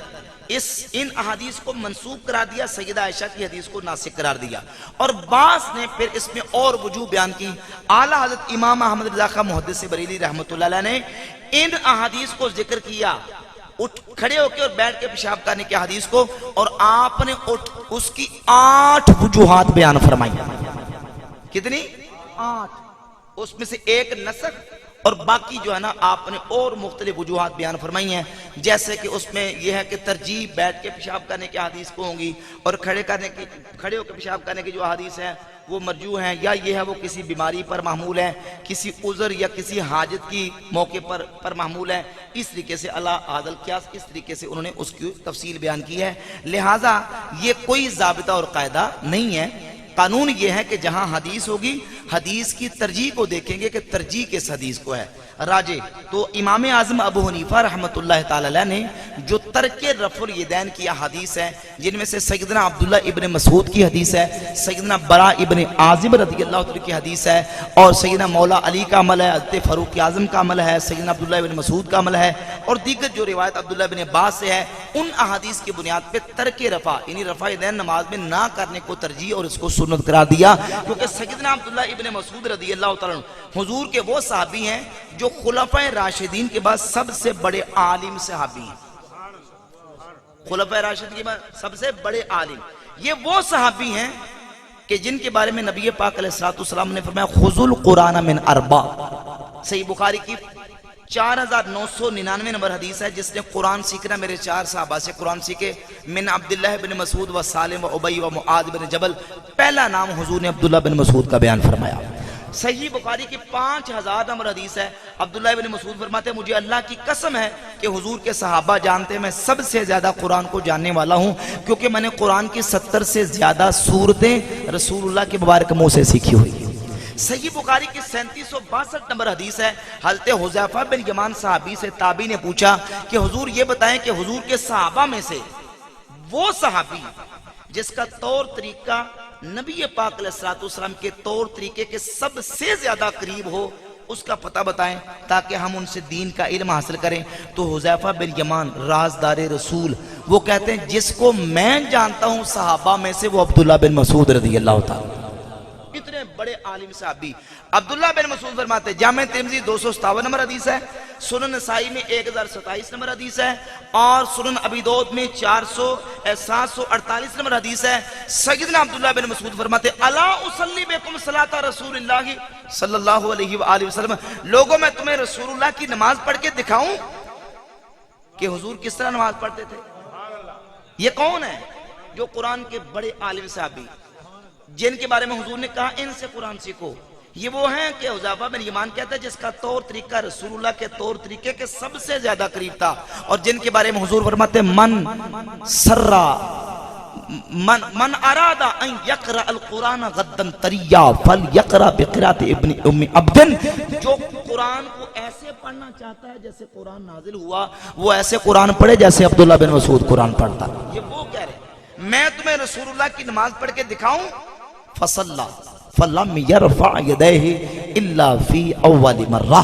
ان احادیث کو منسوخ قرار دیا، سیدہ عائشہ کی حدیث کو ناسخ قرار دیا، اور بعض نے پھر اس میں اور وجوہ بیان کی۔ اعلیٰ حضرت امام احمد رضا خان محدث بریلی رحمۃ اللہ علیہ نے ان احادیث کو ذکر کیا، کھڑے ہو کے اور بیٹھ کے پیشاب کرنے کی حدیث کو، اور آپ نے اس کی 8 وجوہات بیان فرمائی۔ کتنی؟ 8۔ اس میں سے ایک نسخ اور باقی جو ہے نا آپ نے اور مختلف وجوہات بیان فرمائی ہیں، جیسے کہ اس میں یہ ہے کہ ترجیح بیٹھ کے پیشاب کرنے کی حدیث کو ہوں گی، اور کھڑے ہو کے پیشاب کرنے کی جو حدیث ہے وہ مرجوح ہیں، یا یہ ہے وہ کسی بیماری پر محمول ہے، کسی عذر یا کسی حاجت کی موقع پر محمول ہے۔ اس طریقے سے اللہ عادل قیاس، اس طریقے سے انہوں نے اس کی تفصیل بیان کی ہے۔ لہٰذا یہ کوئی ضابطہ اور قاعدہ نہیں ہے، قانون یہ ہے کہ جہاں حدیث ہوگی حدیث کی ترجیح کو دیکھیں گے کہ ترجیح کس حدیث کو ہے راجے۔ تو امام اعظم ابو حنیفہ رحمۃ اللہ تعالی علیہ نے جو ترک رفع الیدین کی حدیث ہے، جن میں سے سیدنا عبداللہ ابن مسعود کی حدیث ہے، سیدنا برا ابن عازب رضی اللہ عنہ کی حدیث ہے، اور سیدنا مولا علی کا عمل ہے، حضرت فاروق اعظم کا عمل ہے، سیدنا عبداللہ ابن مسعود کا عمل ہے، اور دیگر جو روایت عبداللہ ابن عباس سے ہے، ان احادیث کی بنیاد پہ ترک رفع یعنی رفع الیدین نماز میں نہ کرنے کو ترجیح اور اس کو سنت قرار دیا، کیونکہ سیدنا عبداللہ ابن مسعود رضی اللہ تعالیٰ عنہ حضور کے وہ صحابی ہیں جو خلفائے راشدین کے بعد سب سے بڑے عالم صحابی ہیں۔ خلفائے راشدین کے بعد سب سے بڑے عالم یہ وہ صحابی ہیں کہ جن کے بارے میں نبی پاک علیہ الصلوۃ والسلام نے فرمایا خذوا القرآن من اربع۔ صحیح بخاری کی 4999 نمبر حدیث ہے، جس نے قرآن سیکھنا میرے 4 صحابہ سے قرآن سیکھے، من عبداللہ بن مسعود و سالم و ابی و معاذ بن جبل، پہلا نام حضور نے عبداللہ بن مسعود کا بیان فرمایا۔ صحیح بخاری کی 5000 نمبر حدیث ہے، عبداللہ بن مسعود فرماتے ہیں مجھے اللہ کی قسم ہے کہ حضور کے صحابہ جانتے ہیں میں سب سے زیادہ قرآن کو جاننے والا ہوں، کیونکہ میں نے قرآن کی 70 سے زیادہ سورتیں رسول اللہ کے مبارک منہ سے سیکھی ہوئی۔ صحیح بخاری کی 3762 نمبر حدیث ہے، حضرت حذیفہ بن یمان صحابی سے تابعی نے پوچھا کہ حضور یہ بتائیں کہ حضور کے صحابہ میں سے وہ صحابی جس کا طور طریقہ نبی پاک علیہ الصلوۃ والسلام کے طور طریقے کے سب سے زیادہ قریب ہو، اس کا پتہ بتائیں تاکہ ہم ان سے دین کا علم حاصل کریں۔ تو حذیفہ بن یمان رازدار رسول وہ کہتے ہیں جس کو میں جانتا ہوں صحابہ میں سے وہ عبداللہ بن مسعود رضی اللہ تعالیٰ۔ اتنے بڑے عالم صحابی عبداللہ بن مسعود فرماتے جامع ترمذی 257 نمبر حدیث ہے، سنن نسائی میں 1027 نمبر حدیث ہے، اور سنن ابی داؤد میں 748 نمبر حدیث ہے۔ سیدنا عبداللہ بن مسعود فرماتے الا اصلی بکم صلاۃ رسول اللہ صلی اللہ علیہ وآلہ وسلم، لوگوں میں تمہیں رسول اللہ کی نماز پڑھ کے دکھاؤں کہ حضور کس طرح نماز پڑھتے تھے۔ یہ کون ہے؟ جو قرآن کے بڑے عالم صحابی جن کے بارے میں حضور نے کہا ان سے قرآن سیکھو، یہ وہ ہیں کہ حذیفہ بن یمان کہتا ہے جس کا طور طریقہ رسول اللہ کے طور طریقے کے سب سے زیادہ قریب تھا، اور جن کے بارے میں حضور فرماتے من اراد ان یقرأ القرآن غدا طریا فلیقرأ بقراءۃ ابن ام عبد، جو قرآن کو ایسے پڑھنا چاہتا ہے جیسے قرآن نازل ہوا وہ ایسے قرآن پڑھے جیسے عبداللہ بن مسعود قرآن پڑھتا۔ یہ وہ کہہ رہے ہیں میں تمہیں رسول اللہ کی نماز پڑھ کے دکھاؤں، فصلى فلم يرفع يديه الا في اول مرہ،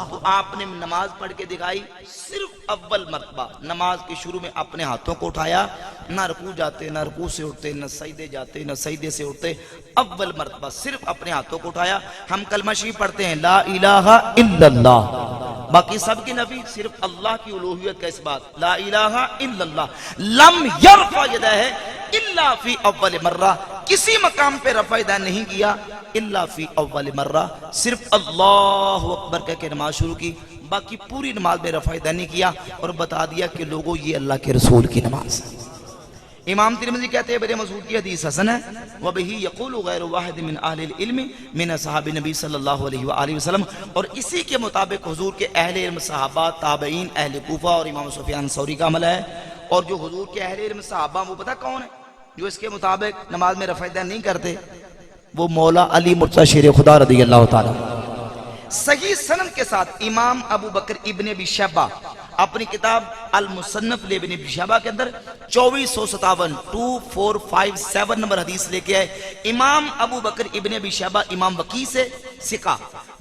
تو آپ نے نماز پڑھ کے دکھائی صرف اول مرتبہ، نماز کے شروع میں اپنے ہاتھوں کو اٹھایا، نہ رکوع جاتے نہ رکوع سے اٹھتے، نہ سجدے جاتے نہ سجدے سے اٹھتے، اول مرتبہ صرف اپنے ہاتھوں کو اٹھایا۔ ہم کلمہ شریف پڑھتے ہیں لا الہ الا اللہ، باقی سب کی نفی، صرف اللہ کی الوہیت کا اس بات لا الہ الا اللہ۔ لم یرفع یدہ الا فی اول مرہ، کسی مقام پہ رفع یدہ نہیں کیا الا فی اول مرہ، صرف اللہ اکبر کہہ کے نماز شروع کی، باقی پوری نماز میں رفع یدہ نہیں کیا، اور بتا دیا کہ لوگوں یہ اللہ کے رسول کی نماز ہے۔ امام ترمذی کہتے ہیں ابن مسعود کی حدیث حسن ہے، وبہ یقول غیر واحد من اہل العلم من اصحاب نبی صلی اللہ علیہ وآلہ وسلم، اور اسی کے مطابق حضور کے اہل علم صحابہ، تابعین، اہل کوفہ اور امام سفیان ثوری کا عمل ہے۔ اور جو حضور کے اہل علم صحابہ وہ پتہ کون ہے جو اس کے مطابق نماز میں رفع یدہ نہیں کرتے؟ وہ مولا علی مرتضی شیر خدا رضی اللہ تعالی۔ صحیح سند کے ساتھ امام ابو بکر ابن ابی شیبہ اپنی کتاب المصنف لابن ابی شیبہ کے اندر 2457 نمبر حدیث لے کے آئے۔ امام ابو بکر ابن ابی شیبہ امام وکی سے ثقہ،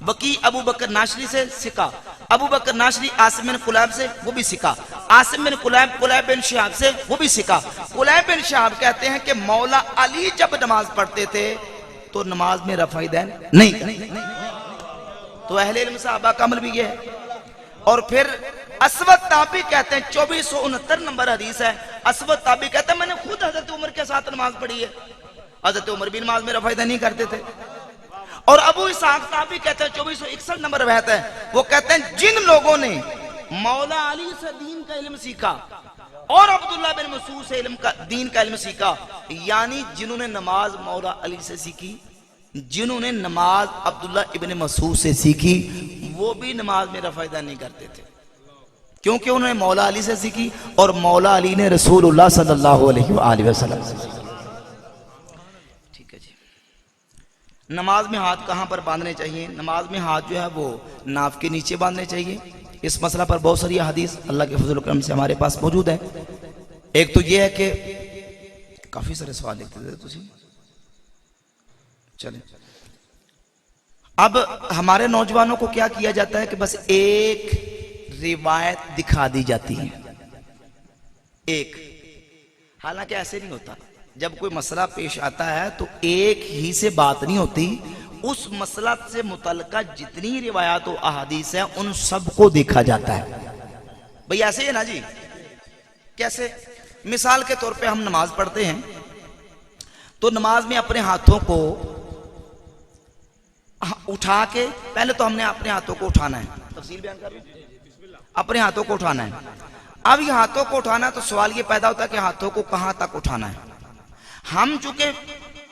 وکی ابو بکر ناشری سے ثقہ، ابو بکر ناشری عاصم بن قلیب سے وہ بھی ثقہ، عاصم بن قلیب قلیب بن شہاب سے وہ بھی ثقہ۔ قلیب بن شہاب کہتے ہیں کہ مولا علی جب نماز پڑھتے تھے تو نماز میں رفع یدہ نہیں کرتے، تو اہل علم صحابہ کا عمل بھی یہ ہے۔ اور پھر اسود تابعی کہتے ہیں 2469 نمبر حدیث ہے، اسود تابعی کہتے ہیں میں نے خود حضرت عمر کے ساتھ نماز پڑھی ہے، حضرت عمر بھی نماز میں رفع یدہ نہیں کرتے تھے۔ اور ابو اسحاق تابعی کہتے ہیں 2461 نمبر روایت ہے، وہ کہتے ہیں جن لوگوں نے مولا علی سے دین کا علم سیکھا اور عبداللہ بن مسعود سے دین کا علم سیکھا، یعنی جنہوں نے نماز مولا علی سے سیکھی، جنہوں نے نماز عبداللہ ابن مسعود سے سیکھی، وہ بھی نماز میں رفع یدہ نہیں کرتے تھے، کیونکہ انہوں نے مولا علی سے سیکھی اور مولا علی نے رسول اللہ صلی اللہ علیہ وآلہ وسلم سے سیکھی۔ ٹھیک ہے جی، نماز میں ہاتھ کہاں پر باندھنے چاہیے؟ نماز میں ہاتھ جو ہے وہ ناف کے نیچے باندھنے چاہیے۔ اس مسئلہ پر بہت ساری حدیث اللہ کے فضل و کرم سے ہمارے پاس موجود ہے۔ ایک تو یہ ہے کہ کافی سارے سوال لکھتے تھے تسی، چلیں اب ہمارے نوجوانوں کو کیا کیا جاتا ہے کہ بس ایک روایت دکھا دی جاتی ہے، ایک، حالانکہ ایسے نہیں ہوتا۔ جب کوئی مسئلہ پیش آتا ہے تو ایک ہی سے بات نہیں ہوتی، اس مسئلہ سے متعلقہ جتنی روایات و احادیث ہیں ان سب کو دیکھا جاتا ہے۔ بھئی ایسے ہی ہے نا جی، کیسے؟ مثال کے طور پہ ہم نماز پڑھتے ہیں تو نماز میں اپنے ہاتھوں کو اٹھا کے، پہلے تو ہم نے اپنے ہاتھوں کو اٹھانا ہے، تفصیل بیان کر رہے ہیں، اپنے ہاتھوں کو اٹھانا ہے۔ اب یہ ہاتھوں کو اٹھانا ہے تو سوال یہ پیدا ہوتا ہے کہ ہاتھوں کو کہاں تک اٹھانا ہے۔ ہم چونکہ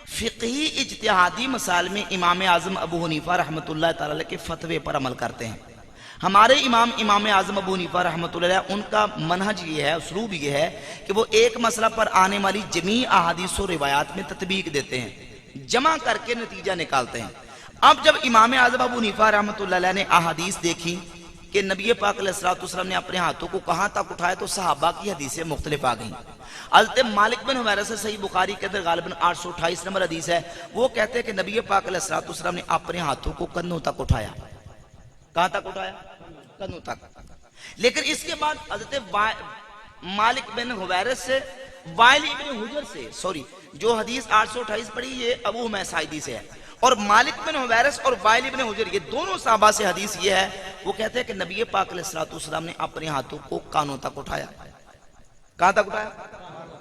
فقہی اجتہادی مسائل میں امام اعظم ابو حنیفہ رحمۃ اللہ تعالی کے فتوے پر عمل کرتے ہیں۔ ہمارے امام اعظم ابو حنیفہ رحمۃ اللہ علیہ ان کا منہج یہ ہے، اسلوب یہ ہے کہ وہ ایک مسئلہ پر آنے والی جمیع احادیث و روایات میں تطبیق دیتے ہیں، جمع کر کے نتیجہ نکالتے ہیں۔ اب جب امام اعظم ابو حنیفہ رحمۃ اللہ علیہ نے احادیث دیکھی کہ نبی پاک علیہ الصلوۃ والسلام نے اپنے ہاتھوں کو کہاں تک اٹھایا تو صحابہ کی حدیثیں مختلف آ گئیں۔ حضرت مالک بن حویرث سے صحیح بخاری کے اندر غالباً 828 نمبر حدیث ہے، وہ کہتے ہیں کہ نبی پاک علیہ الصلوۃ والسلام نے اپنے ہاتھوں کو کندھوں تک اٹھایا۔ کہاں تک اٹھایا؟ کندھوں تک۔ لیکن اس کے بعد حضرت مالک بن حویرث سے وائل ابن حجر سے جو حدیث 828 پڑھی یہ ابو حمید ساعدی سے ہے، اور مالک بن حویرث اور وائل بن حجر یہ دونوں صحابہ سے حدیث یہ ہے، وہ کہتے ہیں کہ نبی پاک علیہ الصلوۃ والسلام نے اپنے ہاتھوں کو کانوں تک اٹھایا. کہاں تک اٹھایا؟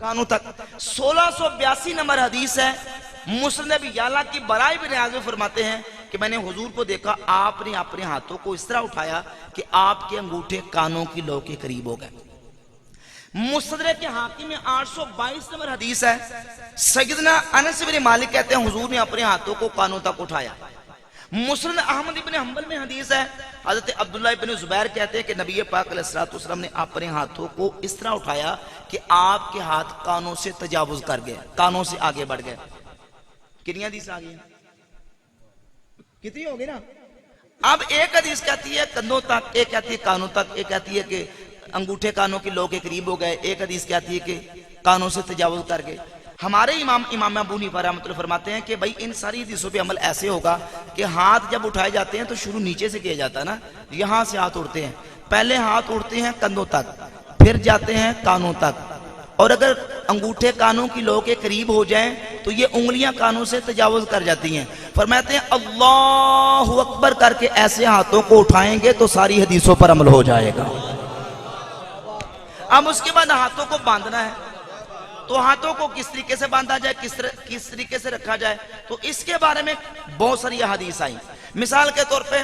کانوں تک. 1682 نمبر حدیث ہے، مسند ابی یعلا کی براء بن عازب فرماتے ہیں کہ میں نے حضور کو دیکھا، آپ نے اپنے ہاتھوں کو اس طرح اٹھایا کہ آپ کے انگوٹھے کانوں کی لو کے قریب ہو گئے. مستدرک کے حاکم میں 822 نمبر حدیث ہے، سیدنا انس بن مالک کہتے ہیں حضور نے اپنے ہاتھوں کو کانوں تک اٹھایا. مسند احمد بن حنبل میں حدیث ہے، حضرت عبداللہ بن زبیر کہتے ہیں کہ نبی پاک علیہ الصلوۃ والسلام نے اپنے ہاتھوں کو اس طرح اٹھایا کہ آپ کے ہاتھ کانوں سے تجاوز کر گئے، کانوں سے آگے بڑھ گئے. کتنی حدیث آ گئی؟ کتنی ہوگی نا؟ اب ایک حدیث کہتی ہے کندھوں تک، ایک کہتی ہے کانوں تک، ایک کہتی ہے کہ انگوٹھے کانوں کی لو کے قریب ہو گئے، ایک حدیث کہتی ہے کہ کانوں سے تجاوز کر گئے. ہمارے امام ابو حنیفہ رحمۃ اللہ فرماتے ہیں کہ بھائی ان ساری حدیثوں پہ عمل ایسے ہوگا کہ ہاتھ جب اٹھائے جاتے ہیں تو شروع نیچے سے کیا جاتا ہے نا، یہاں سے ہاتھ اڑتے ہیں، پہلے ہاتھ اڑتے ہیں کندھوں تک، پھر جاتے ہیں کانوں تک، اور اگر انگوٹھے کانوں کی لو کے قریب ہو جائیں تو یہ انگلیاں کانوں سے تجاوز کر جاتی ہیں. فرماتے ہیں اللہ اکبر کر کے ایسے ہاتھوں کو اٹھائیں گے تو ساری حدیثوں پر عمل ہو جائے گا. اب اس کے بعد ہاتھوں کو باندھنا ہے، تو ہاتھوں کو کس طریقے سے باندھا جائے، کس طریقے سے رکھا جائے، تو اس کے بارے میں بہت ساری حدیث آئیں. مثال کے طور پہ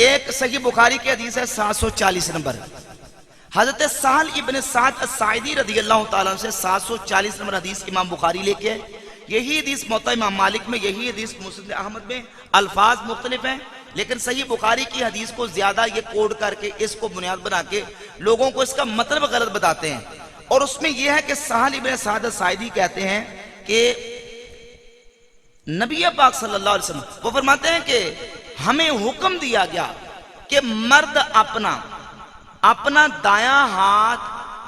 ایک صحیح بخاری کی حدیث ہے 740 نمبر، حضرت سہل ابن سعد الساعدی رضی اللہ تعالیٰ عنہ سے 740 نمبر حدیث امام بخاری لے کے، یہی حدیث موطا امام مالک میں، یہی حدیث مسند احمد میں، الفاظ مختلف ہیں لیکن صحیح بخاری کی حدیث کو زیادہ یہ کوڈ کر کے اس کو بنیاد بنا کے لوگوں کو اس کا مطلب غلط بتاتے ہیں. اور اس میں یہ ہے کہ سہل ابن سعد الساعدی کہتے ہیں کہ نبی پاک صلی اللہ علیہ وسلم وہ فرماتے ہیں کہ ہمیں حکم دیا گیا کہ مرد اپنا دایاں ہاتھ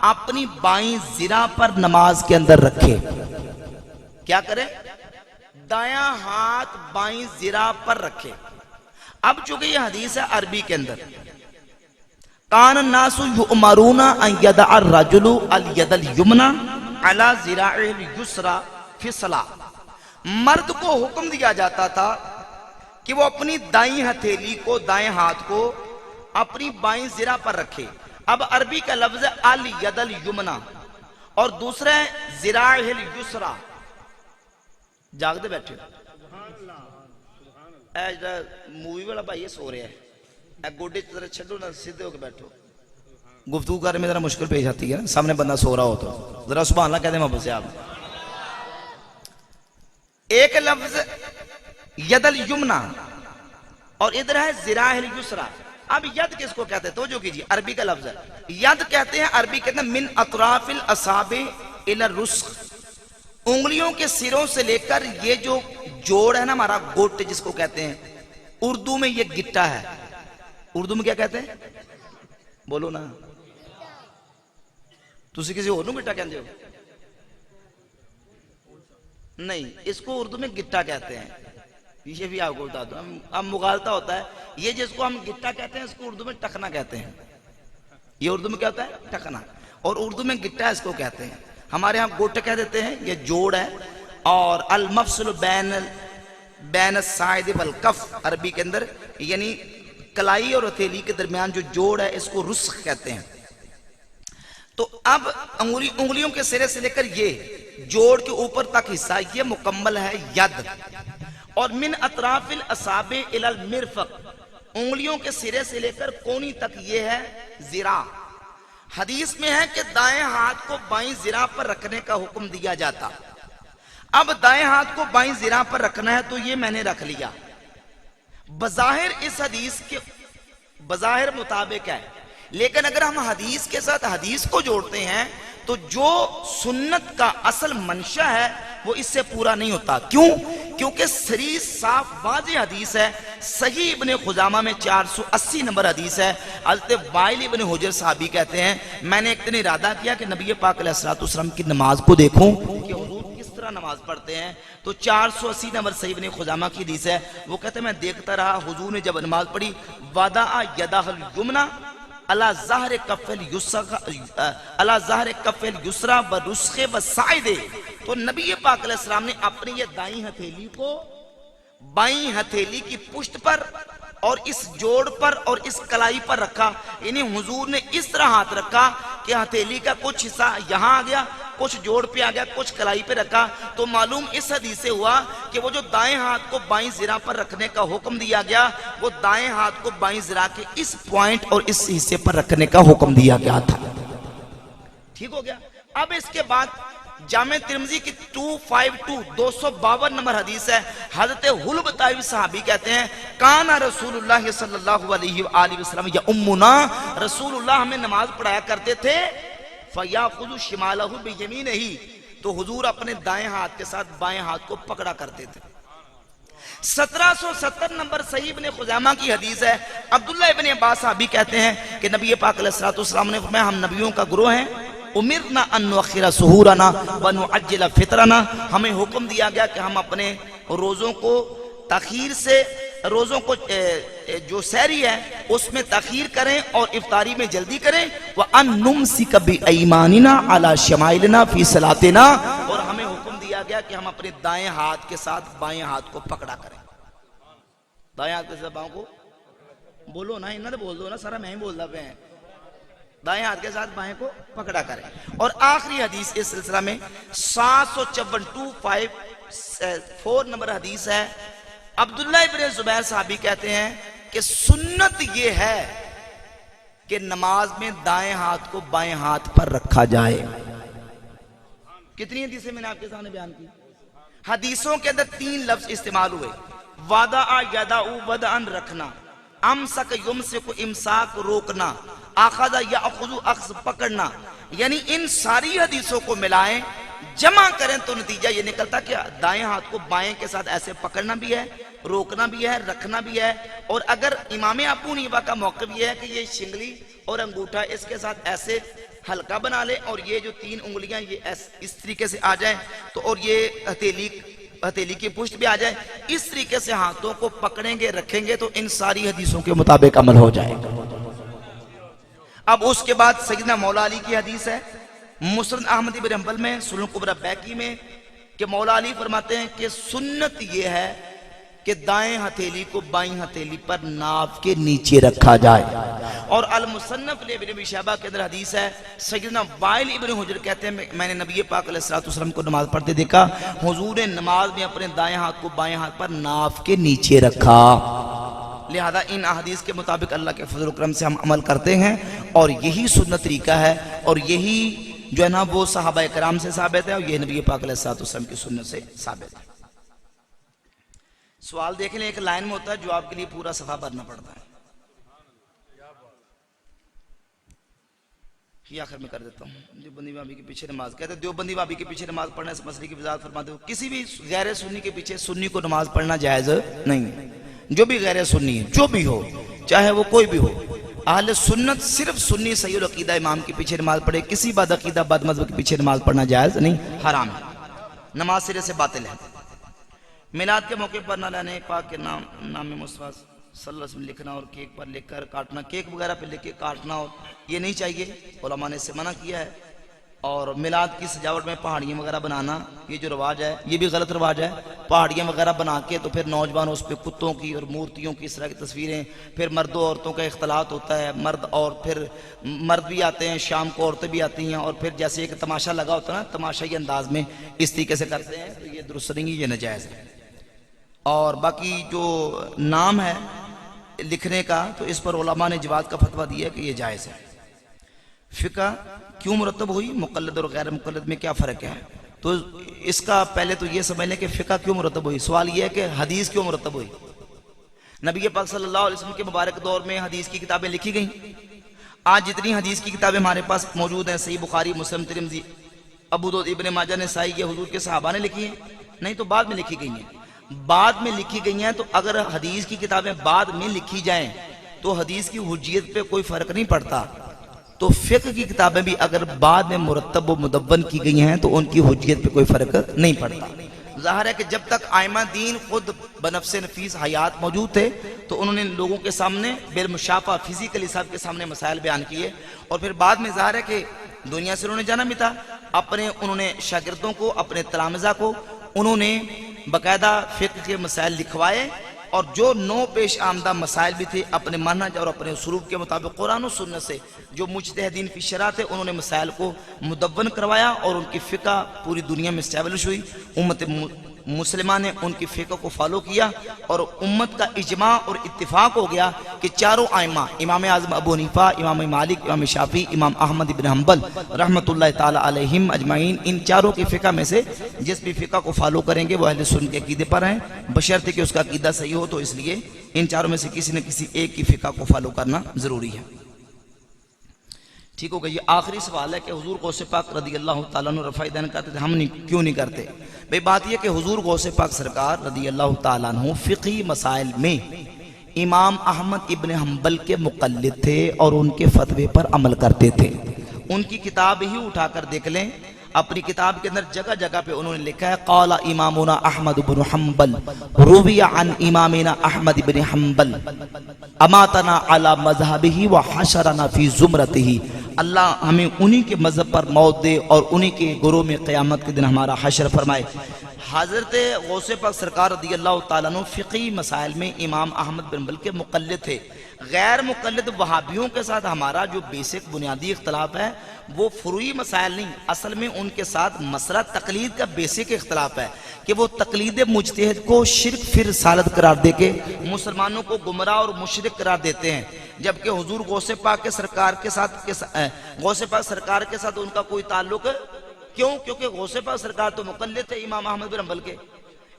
اپنی بائیں زرہ پر نماز کے اندر رکھے. کیا کرے؟ دایاں ہاتھ بائیں زرہ پر رکھے. اب چونکہ یہ حدیث ہے عربی کے اندر، کان الناس یؤمرون ان یدع الرجل الید الیمنی علی ذراعہ الیسری فی الصلاۃ، مرد کو حکم دیا جاتا تھا کہ وہ اپنی دائیں ہتھیلی کو، دائیں ہاتھ کو اپنی بائیں زرہ پر رکھے. اب عربی کا لفظ ہے الید الیمنی اور دوسرا ہے ذراعہ الیسری. جاگتے بیٹھے اے جڑا مووی والا بھائی یہ سو رہا ہے، اے گوڈے ذرا چھڈو نا، سیدھے ہو کے بیٹھو. گفتگو کرنے میں ذرا مشکل پیش آتی ہے نا، سامنے بندہ سو رہا ہو تو ذرا سبحان اللہ کہتے ہیں محبت سے. آپ ایک لفظ ید الیمنی اور ادھر ہے ذراع الیسری. اب ید کس کو کہتے ہیں؟ توجہ کیجیے، عربی کا لفظ ہے ید، کہتے ہیں عربی کہتے ہیں من اطراف الاصابع الی الرسغ، انگلیوں کے سروں سے لے کر یہ جو جوڑ ہے نا ہمارا، گوٹ جس کو کہتے ہیں، اردو میں یہ گٹا ہے. اردو میں کیا کہتے ہیں؟ بولو نا، تسی کسی اور نو گٹا کہتے ہو؟ نہیں، اس کو اردو میں گٹا کہتے ہیں. یہ بھی آپ کو بتا دو، اب مغالطہ ہوتا ہے. یہ جس کو ہم گٹا کہتے ہیں اس کو اردو میں ٹکنا کہتے ہیں. یہ اردو میں کیا ہوتا ہے؟ ٹکنا. اور اردو میں گٹا اس کو کہتے ہیں. ہمارے ہاں گوٹ کہہ دیتے ہیں، یہ جوڑ ہے. اور المفصل بین الساعد والکف عربی کے اندر، یعنی کلائی اور ہتھیلی کے درمیان جو جوڑ ہے اس کو رسغ کہتے ہیں. تو اب انگلیوں کے سرے سے لے کر یہ جوڑ کے اوپر تک حصہ یہ مکمل ہے ید. اور من اطراف الاصابع الی المرفق، انگلیوں کے سرے سے لے کر کونی تک یہ ہے ذراع. حدیث میں ہے کہ دائیں ہاتھ کو بائیں ذراع پر رکھنے کا حکم دیا جاتا. اب دائیں ہاتھ کو بائیں ذراع پر رکھنا ہے تو یہ میں نے رکھ لیا. بظاہر اس حدیث کے بظاہر مطابق ہے، لیکن اگر ہم حدیث کے ساتھ حدیث کو جوڑتے ہیں تو جو سنت کا اصل منشا ہے وہ اس سے پورا نہیں ہوتا. کیوں؟ کیونکہ صریح صاف واضح حدیث ہے. صحیح ابن خزامہ میں 480 نمبر حدیث ہے. حضرت وائل ابن حجر صحابی کہتے ہیں میں نے ایک دن ارادہ کیا کہ نبی پاک علیہ الصلوۃ والسلام کی نماز کو دیکھوں کہ حضور کس طرح نماز پڑھتے ہیں. تو 480 نمبر صحیح ابن خزامہ کی حدیث ہے. وہ کہتے ہیں میں دیکھتا رہا حضور نے جب نماز پڑھی وضع یدہ الیمنی علی ظہر کف الیسری والرسغ والصاعد، تو نبی پاک علیہ السلام نے اپنی یہ دائیں ہتھیلی کو بائیں ہتھیلی کی پشت پر اور اس جوڑ پر اور اس کلائی پر رکھا، یعنی حضور نے اس طرح ہاتھ رکھا کہ ہتھیلی کا کچھ حصہ یہاں آ گیا، کچھ جوڑ پہ آ گیا، کچھ کلائی پہ رکھا۔ تو معلوم اس حدیث سے ہوا کہ وہ جو دائیں ہاتھ کو بائیں ذراع پر رکھنے کا حکم دیا گیا، وہ دائیں ہاتھ کو بائیں ذراع کے اس پوائنٹ اور اس حصے پر رکھنے کا حکم دیا گیا تھا۔ ٹھیک ہو گیا۔ اب اس کے بعد جامع ترمذی کی 252 نمبر حدیث ہے، حضرت حلبتاوی صحابی کہتے ہیں کانا رسول اللہ صلی اللہ علیہ وآلہ وسلم یا امنا، رسول اللہ ہمیں نماز پڑھایا کرتے تھے، فیاخذ شمالہ بیمینہ، تو حضور اپنے دائیں ہاتھ کے ساتھ بائیں ہاتھ کو پکڑا کرتے تھے۔ 1770 نمبر صحیح ابن خزیمہ کی حدیث ہے، عبداللہ ابن عباس صحابی کہتے ہیں کہ نبی پاک علیہ السلام نے فرمایا ہم نبیوں کا گروہ ہیں، امرنا ان نؤخر سحورنا ونعجل فطرنا، ہمیں حکم دیا گیا کہ ہم اپنے روزوں کو تاخیر سے، روزوں کو جو سحری ہے اس میں تاخیر کریں اور افطاری میں جلدی کریں، وان نمسک بایماننا علی شمائلنا فی صلاتنا، اور ہمیں حکم دیا گیا کہ ہم اپنے دائیں ہاتھ کے ساتھ بائیں ہاتھ کو پکڑا کریں۔ دائیں ہاتھ کے ساتھ بائیں کو بولو نا، انہوں نے بول دو نا، سارا میں ہی بول رہا ہے، دائیں ہاتھ کے ساتھ بائیں کو پکڑا کریں۔ اور آخری حدیث اس سلسلہ میں 754 نمبر حدیث ہے، عبداللہ ابن زبیر صحابی کہتے ہیں کہ سنت یہ ہے کہ نماز میں دائیں ہاتھ کو بائیں ہاتھ پر رکھا جائے۔ کتنی حدیثیں میں نے آپ کے سامنے بیان کی؟ حدیثوں کے اندر 3 لفظ استعمال ہوئے، وَدَعَ يَدَعُ وَدَعًا رکھنا، امسک یمسک امساک روکنا، اخذ یاخذ اخذ پکڑنا، یعنی ان ساری حدیثوں کو ملائیں جمع کریں تو نتیجہ یہ نکلتا کہ دائیں ہاتھ کو بائیں کے ساتھ ایسے پکڑنا بھی ہے، روکنا بھی ہے، رکھنا بھی ہے۔ اور اگر امام ابو حنیفہ کا موقف یہ ہے کہ یہ شنگلی اور انگوٹھا اس کے ساتھ ایسے ہلکا بنا لے اور یہ جو 3 انگلیاں یہ اس طریقے سے آ جائیں تو، اور یہ ہتھیلی کی پشت بھی آ جائے، اس طریقے سے ہاتھوں کو پکڑیں گے رکھیں گے تو ان ساری حدیثوں کے مطابق عمل ہو جائے گا۔ اب اس کے بعد سیدنا مولا علی کی حدیث ہے، مسند احمد بن حنبل میں، سنن کبری بیہقی میں، کہ مولا علی فرماتے ہیں کہ سنت یہ ہے کہ دائیں ہتھیلی کو بائیں ہتھیلی پر ناف کے نیچے رکھا جائے۔ اور المصنف ابن ابی شیبہ کے اندر حدیث ہے، سیدنا وائل ابن حجر کہتے ہیں میں نے نبی پاک علیہ السلام کو نماز پڑھتے دیکھا، حضور نے نماز میں اپنے دائیں ہاتھ کو بائیں ہاتھ پر ناف کے نیچے رکھا۔ لہذا ان احادیث کے مطابق اللہ کے فضل و کرم سے ہم عمل کرتے ہیں، اور یہی سنت طریقہ ہے، اور یہی جو ہے نا وہ صحابہ کرام سے ثابت ہے، اور یہ نبی پاک علیہ السلام کی سنت سے ثابت ہے۔ سوال دیکھ لیں، ایک لائن میں ہوتا ہے جو آپ کے لیے پورا صفحہ بھرنا پڑتا ہے، یہ آخر میں کر دیتا ہوں۔ دیوبندی بابی کے پیچھے نماز، کہتے ہیں دیوبندی بابی کے پیچھے نماز پڑھنے اس مسئلے کی وضاحت فرماتے ہو، کسی بھی غیر سنی کے پیچھے سنی کو نماز پڑھنا جائز نہیں ہے، جو بھی غیر سنی ہے، جو بھی ہو، چاہے وہ کوئی بھی ہو، اہل سنت صرف سنی صحیح العقیدہ امام کے پیچھے نماز پڑھے، کسی بد عقیدہ بد مذہب کے پیچھے نماز پڑھنا جائز نہیں، حرام ہے، نماز سرے سے باطل ہے۔ میلاد کے موقع پر نہ لینے پاک کے نام مصطفیٰ صلی اللہ علیہ وسلم لکھنا اور کیک پر لکھ کر کاٹنا، کیک وغیرہ پہ لکھ کے کاٹنا، اور یہ نہیں چاہیے، علماء نے اس سے منع کیا ہے۔ اور میلاد کی سجاوٹ میں پہاڑیاں وغیرہ بنانا، یہ جو رواج ہے یہ بھی غلط رواج ہے، پہاڑیاں وغیرہ بنا کے تو پھر نوجوان اس پہ کتوں کی اور مورتیوں کی اس طرح کی تصویریں، پھر مرد و عورتوں کا اختلاط ہوتا ہے، مرد اور پھر مرد بھی آتے ہیں شام کو، عورتیں بھی آتی ہیں، اور پھر جیسے ایک تماشا لگا ہوتا ہے نا، تماشائی انداز میں اس طریقے سے کرتے ہیں، تو یہ درست نہیں، یہ ناجائز ہے۔ اور باقی جو نام ہے لکھنے کا تو اس پر علماء نے جواز کا فتویٰ دیا کہ یہ جائز ہے۔ فقہ کیوں مرتب ہوئی، مقلد اور غیر مقلد میں کیا فرق ہے؟ تو اس کا پہلے تو یہ سمجھ لیں کہ فقہ کیوں مرتب ہوئی، سوال یہ ہے کہ حدیث کیوں مرتب ہوئی۔ نبی پاک صلی اللہ علیہ وسلم کے مبارک دور میں حدیث کی کتابیں لکھی گئیں، آج جتنی حدیث کی کتابیں ہمارے پاس موجود ہیں، صحیح بخاری، مسلم، ترمذی، ابو داؤد، ابن ماجہ، نسائی، یہ حضور کے صحابہ نے لکھی ہیں؟ نہیں، تو بعد میں لکھی گئی ہیں۔ بعد میں لکھی گئی ہیں تو اگر حدیث کی کتابیں بعد میں لکھی جائیں تو حدیث کی حجیت پہ کوئی فرق نہیں پڑتا، تو فقہ کی کتابیں بھی اگر بعد میں مرتب و مدون کی گئی ہیں تو ان کی حجیت پہ کوئی فرق نہیں پڑتا۔ ظاہر ہے کہ جب تک ائمہ دین خود بنفس نفیس حیات موجود تھے تو انہوں نے لوگوں کے سامنے بالمشافہ فزیکلی سب کے سامنے مسائل بیان کیے، اور پھر بعد میں ظاہر ہے کہ دنیا سے انہوں نے جانا بھی تھا، انہوں نے شاگردوں کو، اپنے تلامذہ کو انہوں نے باقاعدہ فقہ کے مسائل لکھوائے اور جو نو پیش آمدہ مسائل بھی تھے اپنے منہج اور اپنے اسلوب کے مطابق قرآن و سنت سے جو مجتہدین فی شرع تھے انہوں نے مسائل کو مدون کروایا اور ان کی فقہ پوری دنیا میں اسٹیبلش ہوئی. امت مسلمہ نے ان کی فقہ کو فالو کیا اور امت کا اجماع اور اتفاق ہو گیا کہ چاروں ائمہ امام اعظم ابو حنیفہ، امام مالک، امام شافعی، امام احمد بن حنبل رحمۃ اللہ تعالی علیہم اجمعین، ان چاروں کی فقہ میں سے جس بھی فقہ کو فالو کریں گے وہ اہل سنت کے عقیدے پر ہیں، بشرطے کہ اس کا عقیدہ صحیح ہو. تو اس لیے ان چاروں میں سے کسی نہ کسی ایک کی فقہ کو فالو کرنا ضروری ہے. ٹھیک ہوگا. یہ آخری سوال ہے کہ حضور غوث پاک رضی اللہ تعالیٰ عنہ رفع دین کرتے تھے، ہم کیوں نہیں کرتے؟ بھئی بات یہ کہ حضور غوث پاک سرکار رضی اللہ تعالیٰ عنہ فقہی مسائل میں امام احمد ابن حنبل کے مقلد تھے اور ان کے فتوے پر عمل کرتے تھے. ان کی کتاب ہی اٹھا کر دیکھ لیں، اپنی کتاب کے اندر جگہ جگہ پہ انہوں نے لکھا ہے قال امامنا احمد بن حنبل روی عن امامنا احمد بن حنبل اماتنا علی مذہبہ وحشرنا فی زمرتہ. اللہ ہمیں انہی کے مذہب پر موت دے اور انہی کے گروہ میں قیامت کے دن ہمارا حشر فرمائے. حضرت غوث پاک سرکار رضی اللہ تعالیٰ عنہ فقہی مسائل میں امام احمد بن حنبل کے مقلد تھے. غیر مقلد وہابیوں کے ساتھ ہمارا جو بیسک بنیادی اختلاف ہے وہ فروعی مسائل نہیں، اصل میں ان کے ساتھ مسئلہ تقلید کا بیسک اختلاف ہے کہ وہ تقلید مجتہد کو شرک فی رسالت قرار دے کے مسلمانوں کو گمراہ اور مشرک قرار دیتے ہیں، جبکہ حضور غوث پاک کے سرکار کے ساتھ غوث پاک سرکار کے ساتھ ان کا کوئی تعلق کیوں؟ کیونکہ غوث پاک سرکار تو مقلد تھے امام احمد بن حنبل کے.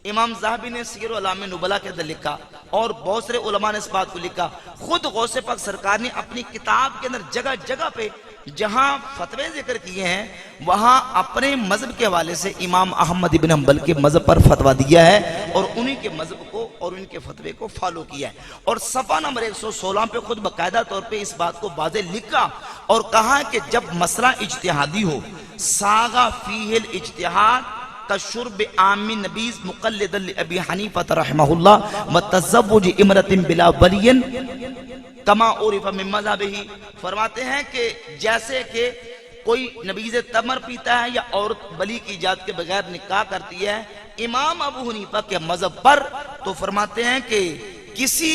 امام ذہبی نے سیر اعلام نبلا کے اندر لکھا اور بہت سارے علماء نے اس بات کو لکھا. خود غوث پاک سرکار نے اپنی کتاب کے اندر جگہ جگہ پہ جہاں فتوے ذکر کیے ہیں وہاں اپنے مذہب کے حوالے سے امام احمد بن حنبل کے مذہب پر فتویٰ دیا ہے اور انہی کے مذہب کو اور ان کے فتوے کو فالو کیا ہے. اور صفحہ نمبر 116 پہ خود باقاعدہ طور پہ اس بات کو واضح لکھا اور کہا کہ جب مسئلہ اجتہادی ہو ساغا فیہ الاجتہاد کشرب عام نبیز مقلد ابی حنیفہ رحمہ اللہ وتزوج امرت بلا ولی کما عرف من مذہبہ. فرماتے ہیں کہ جیسے کہ کوئی نبیذ تمر پیتا ہے یا عورت ولی کی اجازت کے بغیر نکاح کرتی ہے امام ابو حنیفہ کے مذہب پر، تو فرماتے ہیں کہ کسی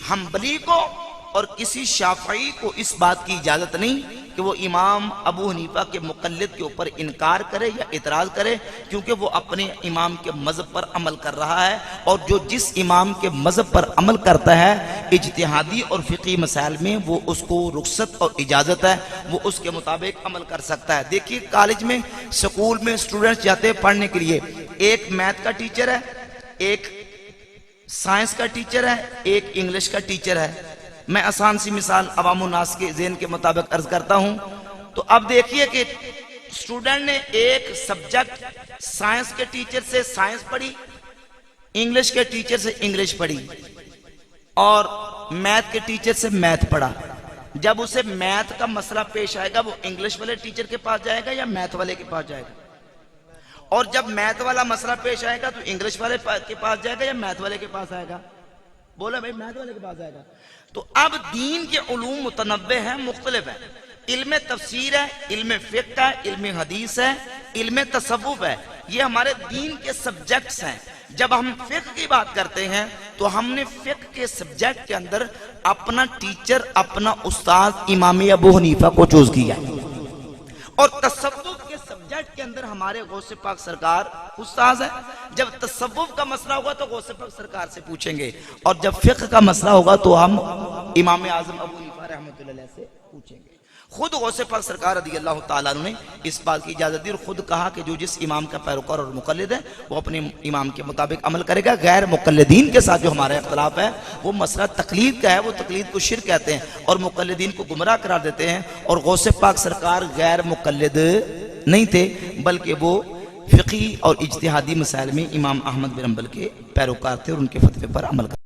حنبلی کو اور کسی شافعی کو اس بات کی اجازت نہیں کہ وہ امام ابو حنیفہ کے مقلد کے اوپر انکار کرے یا اعتراض کرے، کیونکہ وہ اپنے امام کے مذہب پر عمل کر رہا ہے اور جو جس امام کے مذہب پر عمل کرتا ہے اجتہادی اور فقہی مسائل میں وہ اس کو رخصت اور اجازت ہے، وہ اس کے مطابق عمل کر سکتا ہے. دیکھیے کالج میں سکول میں اسٹوڈنٹس جاتے ہیں پڑھنے کے لیے، ایک میتھ کا ٹیچر ہے، ایک سائنس کا ٹیچر ہے، ایک انگلش کا ٹیچر ہے. میں آسان سی مثال عوام الناس کے ذہن کے مطابق عرض کرتا ہوں. تو اب دیکھیے کہ اسٹوڈنٹ نے ایک سبجیکٹ سائنس کے ٹیچر سے سائنس پڑھی، انگلش کے ٹیچر سے انگلش پڑھی اور میتھ کے ٹیچر سے میتھ پڑھا. جب اسے میتھ کا مسئلہ پیش آئے گا وہ انگلش والے ٹیچر کے پاس جائے گا یا میتھ والے کے پاس جائے گا؟ اور جب میتھ والا مسئلہ پیش آئے گا تو انگلش والے کے پاس جائے گا یا میتھ والے کے پاس آئے گا؟ بولے بھائی میتھ والے کے پاس آئے گا. تو اب دین کے علوم متنوع ہیں، مختلف ہیں. علم تفسیر ہے، علم فقہ ہے، علم حدیث ہے، علم تصوف ہے، یہ ہمارے دین کے سبجیکٹس ہیں. جب ہم فقہ کی بات کرتے ہیں تو ہم نے فقہ کے سبجیکٹ کے اندر اپنا ٹیچر، اپنا استاد امام ابو حنیفہ کو چوز کیا، اور تصوف کے سبجیکٹ کے اندر ہمارے غوث پاک سرکار استاد ہے. جب تصوف کا مسئلہ ہوگا تو غوث پاک سرکار سے پوچھیں گے، اور جب فقہ کا مسئلہ ہوگا تو ہم امام اعظم ابو حنیفہ رحمۃ اللہ علیہ سے پوچھیں گے. خود غوث پاک سرکار رضی اللہ تعالیٰ عنہ نے اس بات کی اجازت دی اور خود کہا کہ جو جس امام کا پیروکار اور مقلد ہے وہ اپنے امام کے مطابق عمل کرے گا. غیر مقلدین کے ساتھ جو ہمارا اختلاف ہے وہ مسئلہ تقلید کا ہے، وہ تقلید کو شرک کہتے ہیں اور مقلدین کو گمراہ قرار دیتے ہیں. اور غوث پاک سرکار غیر مقلد نہیں تھے بلکہ وہ فقہی اور اجتہادی مسائل میں امام احمد بن حنبل کے پیروکار تھے اور ان کے فتوے پر عمل کرتے